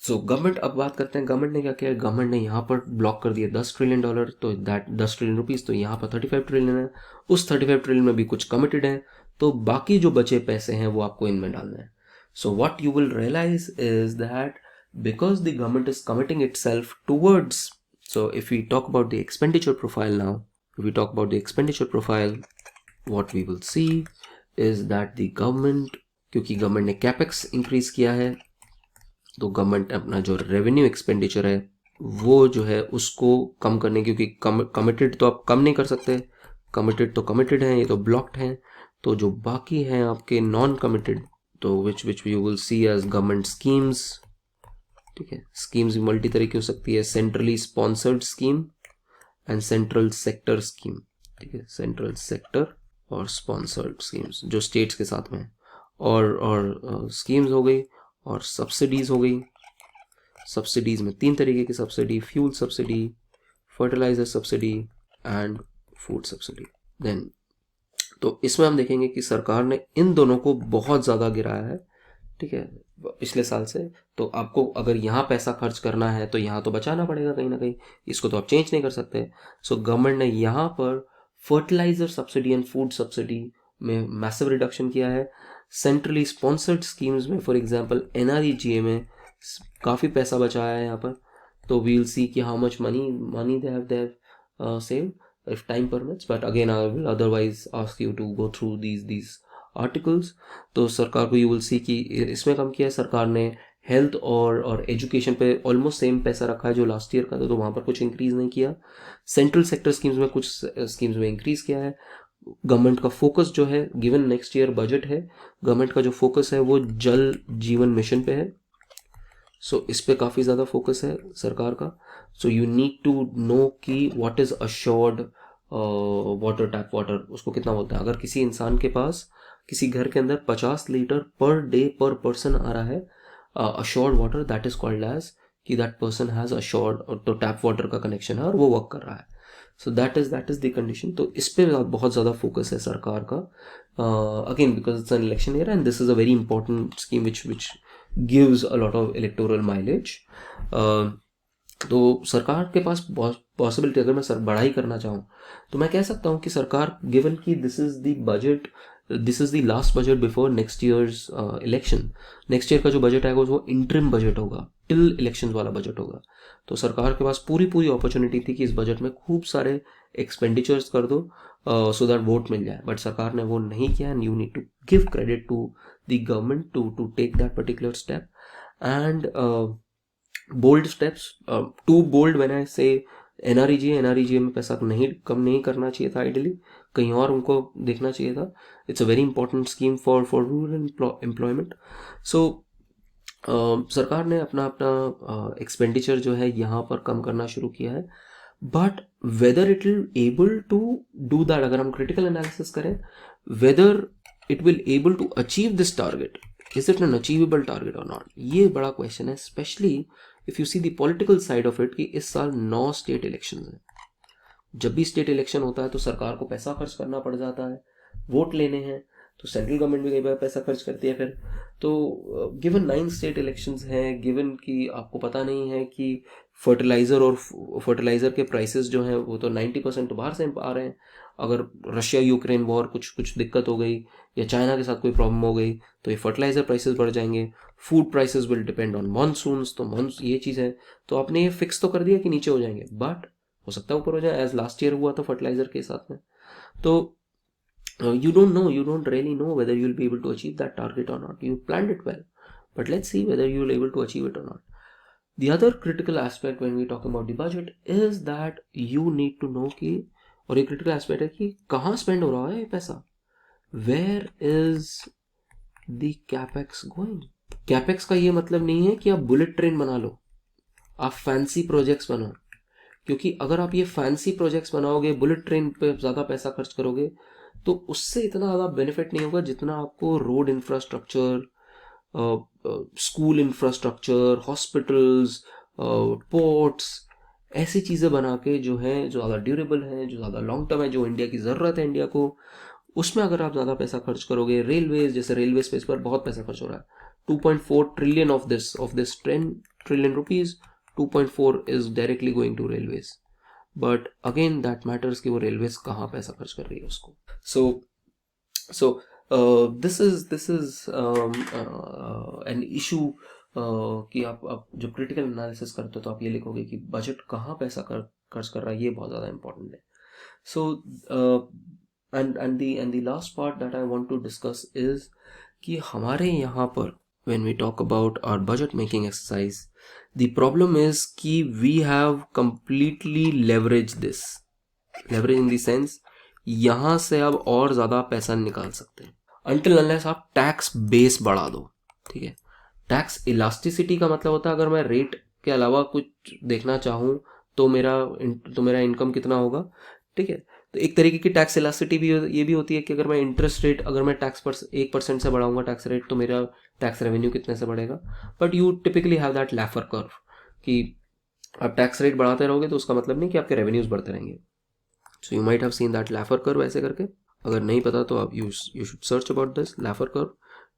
so government, अब बात करते हैं गवर्नमेंट ने क्या किया। Government ने यहाँ पर ब्लॉक कर दिया $10 ट्रिलियन, तो दैट 10 ट्रिलियन रुपीज, तो यहाँ पर 35 ट्रिलियन है। उस 35 ट्रिलियन में भी कुछ कमिटेड है, तो बाकी जो बचे पैसे हैं वो आपको इनमें डालना है। So what you will realise is that because the government is committing itself towards, so if we talk about the expenditure profile now, if we talk about the expenditure profile, what we will see is that the government, क्योंकि government ने capex increase किया है, तो government अपना जो revenue expenditure है वो जो है उसको कम करने, क्योंकि कमिटेड तो आप कम नहीं कर सकते, कमिटेड तो कमिटेड हैं, ये तो ब्लॉक्ड हैं, तो जो बाकी हैं आपके नॉन कमिटेड, तो which you will see as government schemes, ठीक है। स्कीम्स भी मल्टी तरह की हो सकती है, centrally sponsored scheme and central sector scheme, ठीक है, सेंट्रल सेक्टर और स्पॉन्सर्ड स्कीम्स जो स्टेट्स के साथ में है, और स्कीम्स हो गई, और सब्सिडीज हो गई। सब्सिडीज में 3 तरीके की subsidy, fuel subsidy, fertiliser subsidy and food subsidy. Then तो इसमें हम देखेंगे कि सरकार ने इन दोनों को बहुत ज़्यादा गिराया है, ठीक है, पिछले साल से। तो आपको अगर यहाँ पैसा खर्च करना है तो यहाँ तो बचाना पड़ेगा कहीं ना कहीं, इसको तो आप चेंज नहीं कर सकते। सो गवर्नमेंट ने यहाँ पर fertiliser subsidy and food subsidy में मैसिव रिडक्शन किया है। सेंट्रली स्पॉन्सर्ड स्कीम्स में फॉर एग्जांपल NREGA में काफ़ी पैसा बचाया है यहाँ पर। तो वी विल सी कि how much money they have saved if time permits, but again I will otherwise ask you to go through these articles. तो सरकार को यू विल सी कि इसमें कम किया है सरकार ने। हेल्थ और एजुकेशन पे ऑलमोस्ट सेम पैसा रखा है जो लास्ट ईयर का था, तो वहाँ पर कुछ इंक्रीज नहीं किया। सेंट्रल सेक्टर स्कीम्स में कुछ स्कीम्स में इंक्रीज किया है। गवर्नमेंट का फोकस जो है, गिवन नेक्स्ट ईयर बजट है, गवर्नमेंट का जो फोकस है वो जल जीवन मिशन पे है। सो इस पे काफ़ी ज़्यादा फोकस है सरकार का। So you need to know कि what is assured water, tap water उसको कितना बोलते हैं। अगर किसी इंसान के पास किसी घर के अंदर 50 लीटर पर डे पर पर्सन आ रहा है assured water, that is called as कि दैट पर्सन हैज अश्योर्ड, तो टैप वाटर का कनेक्शन है और वो वर्क कर रहा है। So that is the condition. तो इस पे बहुत ज़्यादा फोकस है सरकार का, again because it's an election year and this is a very important scheme which gives a lot of electoral mileage. तो सरकार के पास पॉसिबिलिटी, अगर मैं सर बढ़ाई करना चाहूँ तो मैं कह सकता हूँ कि सरकार, गिवन कि this is the budget, this is the last budget before next years election, next year का जो बजट आएगा वो इंटरिम बजट होगा, टिल इलेक्शन वाला बजट होगा, तो सरकार के पास पूरी पूरी अपॉर्चुनिटी थी कि इस बजट में खूब सारे एक्सपेंडिचर्स कर दो सो दैट वोट मिल जाए, बट सरकार ने वो नहीं किया. And you need to give credit to the government to take that particular step. And bold steps, to bold when I say. NREGA में पैसा कम नहीं करना चाहिए था, आइडियली कहीं और उनको देखना चाहिए था. It's a very important scheme for rural employment. So सरकार ने अपना एक्सपेंडिचर जो है यहाँ पर कम करना शुरू किया है, but whether it will able to do that, अगर हम क्रिटिकल एनालिसिस करें, whether it will able to achieve this target, is it an achievable target और नॉट, ये बड़ा क्वेश्चन है. Specially if you see the political side of it, कि इस साल 9 स्टेट इलेक्शंस हैं. जब भी स्टेट इलेक्शन होता है तो सरकार को पैसा खर्च करना पड़ जाता है, वोट लेने हैं, तो सेंट्रल गवर्नमेंट भी कई बार पैसा खर्च करती है. फिर तो गिवन 9 स्टेट इलेक्शंस हैं, गिवन कि आपको पता नहीं है कि फर्टिलाइजर के प्राइसेस जो हैं वो तो 90% तो बाहर से आ रहे हैं. अगर रशिया यूक्रेन वॉर कुछ दिक्कत हो गई या चाइना के साथ कोई प्रॉब्लम हो गई तो ये फर्टिलाइजर प्राइसेस बढ़ जाएंगे. Food prices will depend on monsoons, तो ये चीज़ है. तो आपने ये फिक्स तो कर दिया कि नीचे हो जाएंगे, बट हो सकता है ऊपर हो जाए, एज लास्ट ईयर हुआ था फर्टिलाइजर के साथ में. तो you don't really know whether you'll be able to achieve that target or not. You planned it well, but let's see whether you'll able to achieve it or not. The other critical aspect when we talk about the budget is that you need to know कि, और एक critical aspect है कि कहाँ spend हो रहा है ये पैसा, where is the capex going. capex का ये मतलब नहीं है कि आप बुलेट ट्रेन बना लो, आप फैंसी प्रोजेक्ट्स बनाओ, क्योंकि अगर आप ये फैंसी प्रोजेक्ट्स बनाओगे, बुलेट ट्रेन पे ज़्यादा पैसा खर्च करोगे, तो उससे इतना ज़्यादा बेनिफिट नहीं होगा जितना आपको road infrastructure, school infrastructure, hospitals, ports, ऐसी चीज़ें बना के जो है, जो ज़्यादा ड्यूरेबल है, जो ज़्यादा लॉन्ग टर्म है, जो इंडिया की ज़रूरत है इंडिया को, उसमें अगर आप ज़्यादा पैसा खर्च करोगे. रेलवेज, जैसे रेलवे स्पेस पर बहुत पैसा खर्च हो रहा है, 2.4 trillion of this 10 trillion rupees, 2.4 is directly going to railways. But again that matters कि वो रेलवेज कहाँ पैसा खर्च कर रही है उसको. सो दिस इज एन इशू कि आप जब क्रिटिकल एनालिसिस करते हो तो आप ये लिखोगे कि बजट कहाँ पैसा खर्च कर रहा है, ये बहुत ज़्यादा इंपॉर्टेंट है. सो and the last part that I want to discuss is कि हमारे यहाँ पर when we talk about our budget making exercise, the problem is कि we have completely leveraged this. Leverage in the sense, यहाँ से अब और ज़्यादा पैसा निकाल सकते हैं until unless आप टैक्स बेस बढ़ा दो. ठीक है, टैक्स इलास्टिसिटी का मतलब होता है अगर मैं रेट के अलावा कुछ देखना चाहूँ तो मेरा इनकम कितना होगा. ठीक है, तो एक तरीके की टैक्स इलास्टिसिटी भी ये भी होती है कि अगर मैं इंटरेस्ट रेट, अगर मैं टैक्स पर 1% से बढ़ाऊंगा टैक्स रेट, तो मेरा टैक्स रेवेन्यू कितने से बढ़ेगा. But you typically have that Laffer curve कि आप टैक्स रेट बढ़ाते रहोगे तो उसका मतलब नहीं कि आपके रेवेन्यूज बढ़ते रहेंगे. So you might have seen that Laffer curve ऐसे करके. अगर नहीं पता तो आप you should search about this Laffer curve,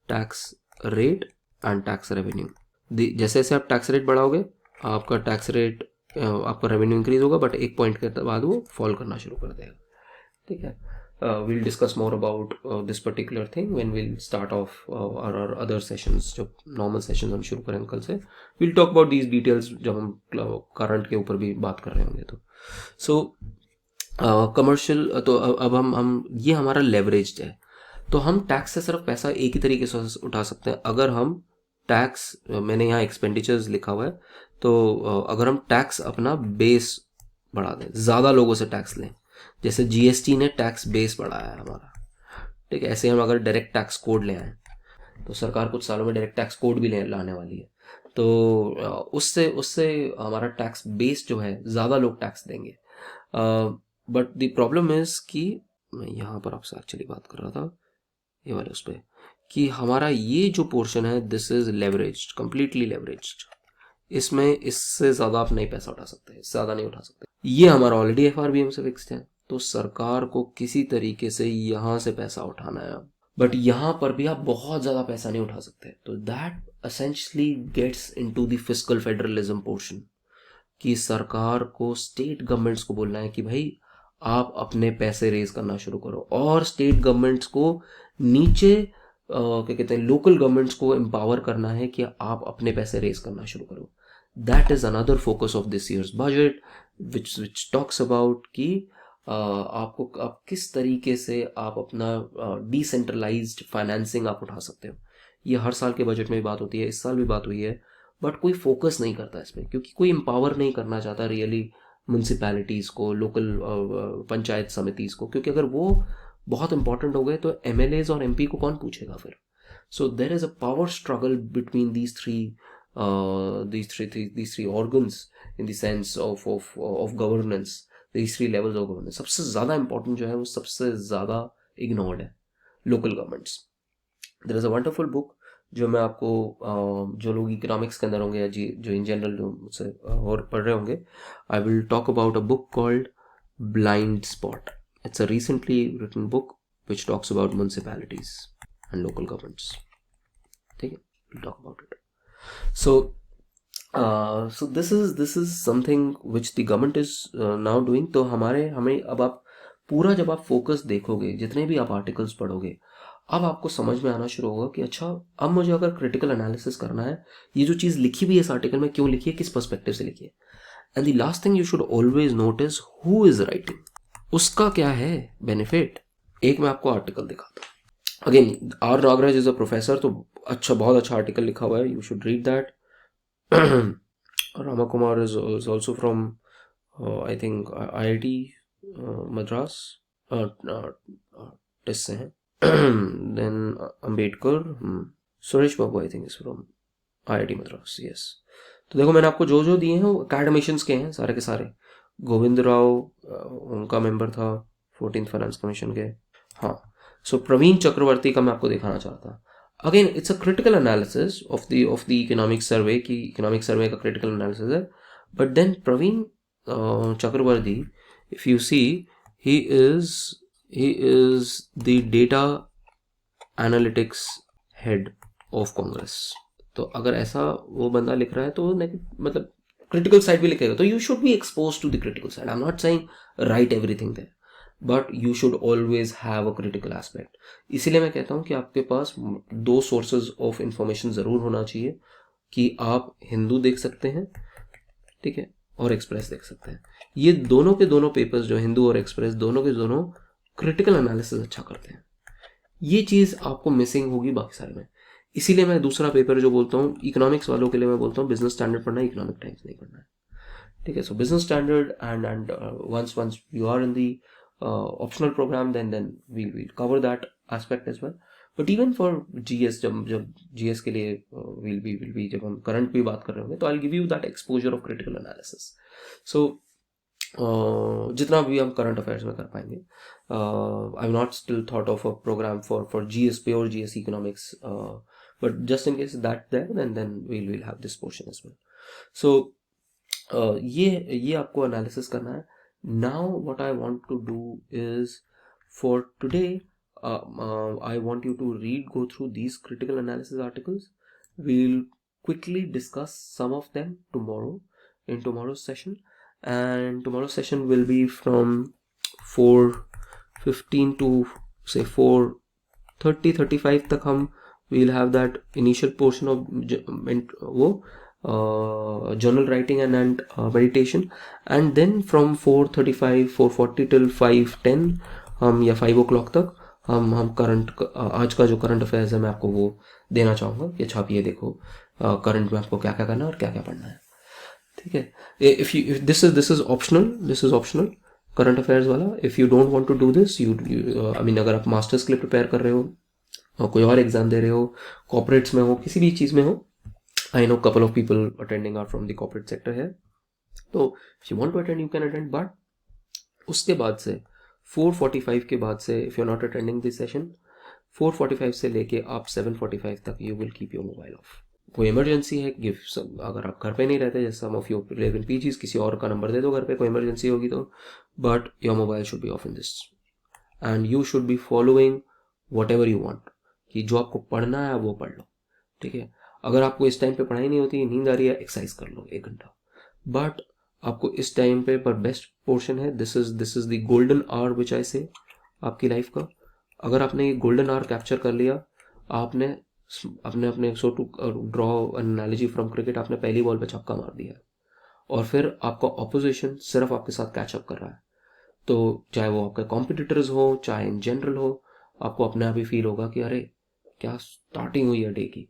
tax rate and tax revenue. जैसे जैसे आप टैक्स रेट बढ़ाओगे आपका टैक्स रेट, आपका रेवेन्यू इंक्रीज होगा, बट एक पॉइंट के बाद वो फॉल करना शुरू कर देगा. ठीक है, we'll discuss more about this particular thing when we'll start off our other sessions. जब normal sessions हम शुरू करेंगे कल से, we'll talk about these details जब हम current के ऊपर भी बात कर रहे होंगे. तो so commercial, तो अब हम ये हमारा leveraged है, तो हम टैक्स से सिर्फ पैसा एक ही तरीके से उठा सकते हैं. अगर हम टैक्स, मैंने यहाँ एक्सपेंडिचर्स लिखा हुआ है, तो अगर हम टैक्स अपना बेस बढ़ा दें, ज़्यादा लोगों से टैक्स लें, जैसे जीएसटी ने टैक्स बेस बढ़ाया है हमारा. ठीक है, ऐसे हम अगर डायरेक्ट टैक्स कोड ले आए, तो सरकार कुछ सालों में डायरेक्ट टैक्स कोड भी लाने वाली है, तो उससे हमारा टैक्स बेस जो है, ज़्यादा लोग टैक्स देंगे. बट द प्रॉब्लम इज़ कि मैं यहाँ पर आपसे एक्चुअली बात कर रहा था ये वाले उस पर, कि हमारा ये जो पोर्शन है this is leveraged, completely leveraged. इसमें इससे ज़्यादा आप नहीं पैसा उठा सकते, इससे ज़्यादा नहीं उठा सकते. ये हमारा ऑलरेडी एफआरबीएम से फिक्स्ड है, तो सरकार को किसी तरीके से यहाँ से पैसा उठाना है. बट यहाँ पर भी आप बहुत ज़्यादा पैसा नहीं उठा सकते. तो that essentially gets into the fiscal federalism portion, कि सरकार को स्टेट गवर्नमेंट्स को बोलना है कि भाई आप अपने पैसे रेज करना शुरू करो, और स्टेट गवर्नमेंट्स को नीचे क्या कहते हैं लोकल गवर्नमेंट्स को एम्पावर करना है कि आप अपने पैसे रेज करना शुरू करो. That is another focus of this years budget which talks about कि आपको आप किस तरीके से आप अपना डिसेंट्रलाइज्ड फाइनेंसिंग आप उठा सकते हो. ये हर साल के बजट में भी बात होती है, इस साल भी बात हुई है, बट कोई फोकस नहीं करता इस पर, क्योंकि कोई एम्पावर नहीं करना चाहता रियली म्यूनसिपैलिटीज़ को, लोकल पंचायत समितिज़ को, क्योंकि अगर वो बहुत इंपॉर्टेंट हो गए तो एमएलएज और एमपी को कौन पूछेगा फिर. So there is a power struggle between these three organs in the sense of governance, these three levels of governance. सबसे ज़्यादा इंपॉर्टेंट जो है वो सबसे ज़्यादा इग्नोर्ड है, local governments. There is a wonderful book जो मैं आपको जो लोग इकोनॉमिक्स के अंदर होंगे या जो इन जनरल जो मुझसे और पढ़ रहे होंगे, I will talk about a book called blind spot. It's a recently written book which talks about municipalities and local governments. ठीक है, will talk about it. So this is something which the government is now doing. तो हमें अब आप पूरा जब आप focus देखोगे, जितने भी आप आर्टिकल्स पढ़ोगे, अब आपको समझ में आना शुरू होगा कि अच्छा अब मुझे अगर क्रिटिकल एनालिसिस करना है, ये जो चीज़ लिखी हुई है इस आर्टिकल में क्यों लिखी है, किस पर्सपेक्टिव से लिखी है. And the last thing you should always notice who is writing, उसका क्या है बेनिफिट. एक मैं आपको आर्टिकल दिखाता हूँ. Again R Nagaraj is a professor, तो अच्छा बहुत अच्छा आर्टिकल लिखा हुआ है, you should read that. Rama Kumar is also from I think IIT Madras, टेस्ट से हैं. Then Ambedkar, Suresh Babu I think is from IIT Madras. Yes. तो देखो मैंने आपको जो जो दिए हैं वो अकेडमिशियंस के हैं सारे के सारे. गोविंद राव उनका मेंबर था 14th फाइनेंस कमीशन के. हाँ, सो प्रवीण चक्रवर्ती का मैं आपको दिखाना चाहता. Again it's a critical analysis of the economic survey, की इकोनॉमिक सर्वे का क्रिटिकल एनालिसिस है. But then Praveen Chakravarty, if you see, he is the data analytics head of Congress. तो अगर ऐसा वो बंदा लिख रहा है तो मतलब क्रिटिकल साइड भी लिखेगा, तो you should be expose to the critical side. I am not saying right everything there, but you should always have a critical aspect. इसीलिए मैं कहता हूँ कि आपके पास दो सोर्सेज ऑफ इंफॉर्मेशन ज़रूर होना चाहिए, कि आप हिंदू देख सकते हैं, ठीक है, और एक्सप्रेस देख सकते हैं. ये दोनों के दोनों पेपर्स जो हिंदू और एक्सप्रेस दोनों के दोनों क्रिटिकल एनालिसिस अच्छा करते हैं. ये चीज़ आपको मिसिंग होगी बाकी सारे में. इसीलिए मैं दूसरा पेपर जो बोलता हूँ इकोनॉमिक्स वालों के लिए, मैं बोलता हूँ बिजनेस स्टैंडर्ड पढ़ना है, इकोनॉमिक टाइम्स नहीं पढ़ना है. ठीक है, so business standard and once you are in the optional programme then we cover that aspect as well. But even for GS, जब जीएस के लिए विल बी जब हम करंट भी बात कर रहे होंगे, तो I will give you that exposure of critical analysis. सो जितना भी हम करंट अफेयर्स में कर पाएंगे. I have not still thought of a program for GS, pure GS economics, but just in case that there, then we'll have this portion as well. So ये आपको analysis करना है. Now what I want to do is for today, I want you to go through these critical analysis articles. We'll quickly discuss some of them tomorrow in tomorrow's session, and tomorrow's session will be from 4:15 to say 4:30-35 तक हम we'll have that initial portion of वो journal writing and meditation, and then from 4:35 4:40 till 5:10 हम या 5 o'clock तक हम current आज का जो करंट अफेयर्स है मैं आपको वो देना चाहूँगा कि अच्छा आप ये देखो करंट में आपको क्या क्या करना है और क्या क्या पढ़ना है. ठीक है, if this is optional current affairs वाला. If you don't want to do this, you I mean अगर आप मास्टर्स के लिए प्रिपेयर कर रहे हो और कोई और एग्जाम दे रहे हो, कॉर्पोरेट्स में हो, किसी भी चीज़ में हो, I know couple of people attending are from the corporate sector है, तो if you want to attend you can attend. But उसके बाद से 4:45 के बाद से, if you are not attending this session, 4:45 से लेके आप 7:45 तक you will keep your mobile off. कोई इमरजेंसी है, अगर आप घर पे नहीं रहते, जैसे some of you live in PGs, किसी और का नंबर दे दो घर पे, कोई इमरजेंसी होगी तो, but your mobile should be of in this, and you should be following what ever you want, कि जो आपको पढ़ना है वो पढ़ लो. ठीक है, अगर आपको इस टाइम पे पढ़ाई नहीं होती, नींद आ रही है, एक्सरसाइज कर लो 1 घंटा। बट आपको इस टाइम पे पर बेस्ट पोर्शन है, this is the golden hour which I say आपकी लाइफ का। अगर आपने ये गोल्डन आवर कैप्चर कर लिया, आपने अपने अपने so to draw analogy from cricket, आपने पहली बॉल पे छक्का मार दिया है और फिर आपका ऑपोजिशन सिर्फ आपके साथ कैचअप कर रहा है। तो चाहे वो आपके कॉम्पिटिटर्स हो, चाहे इन जनरल हो, आपको अपने आप ही फील होगा कि अरे क्या स्टार्टिंग हुई है डे की,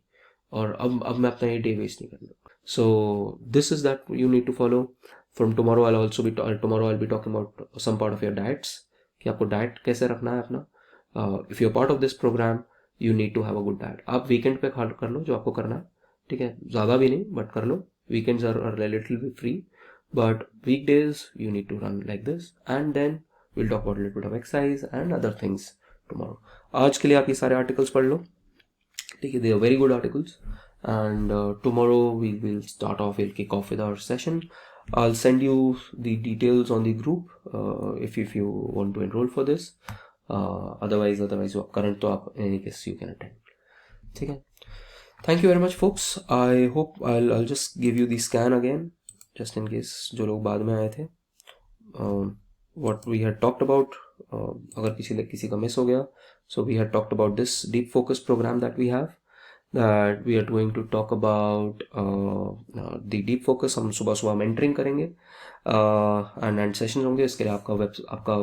और अब मैं अपना ये डे वेस्ट नहीं करना। So this is that you need to follow from tomorrow. I be talking about some part of your diets, कि आपको डाइट कैसे रखना है अपना। If you are part of this programme, you need to have a good diet. आप weekend पे खा कर लो जो आपको करना है, ठीक है, ज़्यादा भी नहीं बट कर लो। Weekends are a little bit free, but weekdays you need to run like this. And then we'll talk about a little bit of exercise and other things tomorrow. आज के लिए आप ये सारे आर्टिकल्स पढ़ लो, ठीक है, they are very good articles. And tomorrow we will start off, we'll kick off with our session. I'll send you the details on the group if you want to enroll for this. Otherwise current तो आप in any case you can attend, ठीक है. Thank you very much folks. I hope I'll just give you the scan again just in case जो लोग बाद में आए थे. What we had talked about, अगर किसी का मिस हो गया, so we had talked about this deep focus program that we have, that we are going to talk about the deep focus. हम सुबह सुबह mentoring करेंगे and sessions होंगे. इसके लिए आपका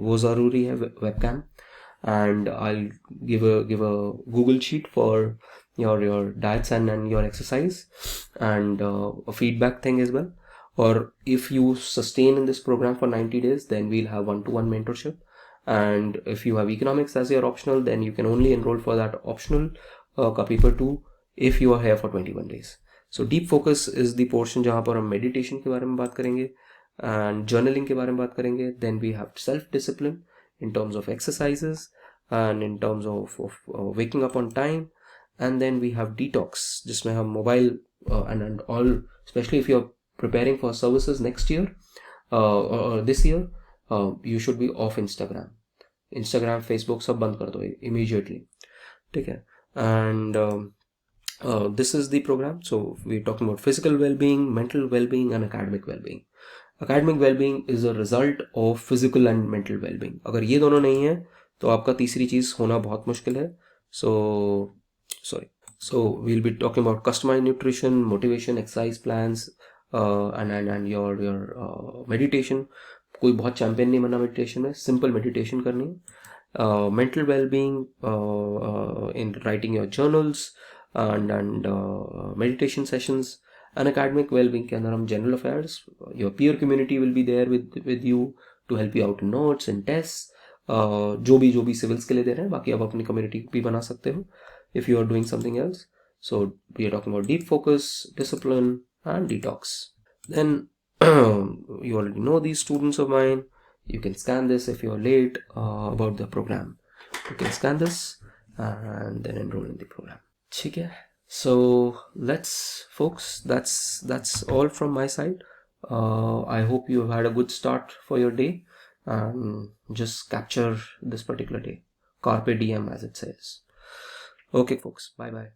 वो ज़रूरी है, webcam, and I'll give a Google sheet for your diets and your exercise, and a feedback thing as well. Or if you sustain in this program for 90 days, then we'll have one-to-one mentorship. And if you have economics as your optional, then you can only enroll for that optional paper 2 if you are here for 21 days. So deep focus is the portion जहाँ पर हम meditation के बारे में बात करेंगे and journaling के बारे में बात करेंगे. Then we have self discipline in terms of exercises and in terms of waking up on time. And then we have detox, जिसमें हम mobile and all, especially if you're preparing for services next year or this year, you should be off Instagram, Facebook सब बंद कर दो immediately, ठीक है. And this is the program. So we're talking about physical well-being, mental well-being and academic well-being. Academic well-being is a result of physical and mental well-being. अगर ये दोनों नहीं है तो आपका तीसरी चीज होना बहुत मुश्किल है. So we'll be talking about customized nutrition, motivation, exercise plans, and your meditation. कोई बहुत चैंपियन नहीं बनना मेडिटेशन में, सिंपल मेडिटेशन करनी है. Mental wellbeing in writing your journals and meditation sessions. And academic well-being के अंदर हम general affairs, your peer community will be there with you to help you out in notes and tests. जो भी civils के लिए दे रहे हैं, बाकी आप अपनी कम्युनिटी भी बना सकते हो if you are doing something else. So we are talking about deep focus, discipline and detox. Then you already know these students of mine. You can scan this if you're late about the program. You can scan this and then enroll in the program. ठीक है. So folks, that's all from my side. I hope you had a good start for your day and just capture this particular day. Carpe diem, as it says. Okay folks, bye bye.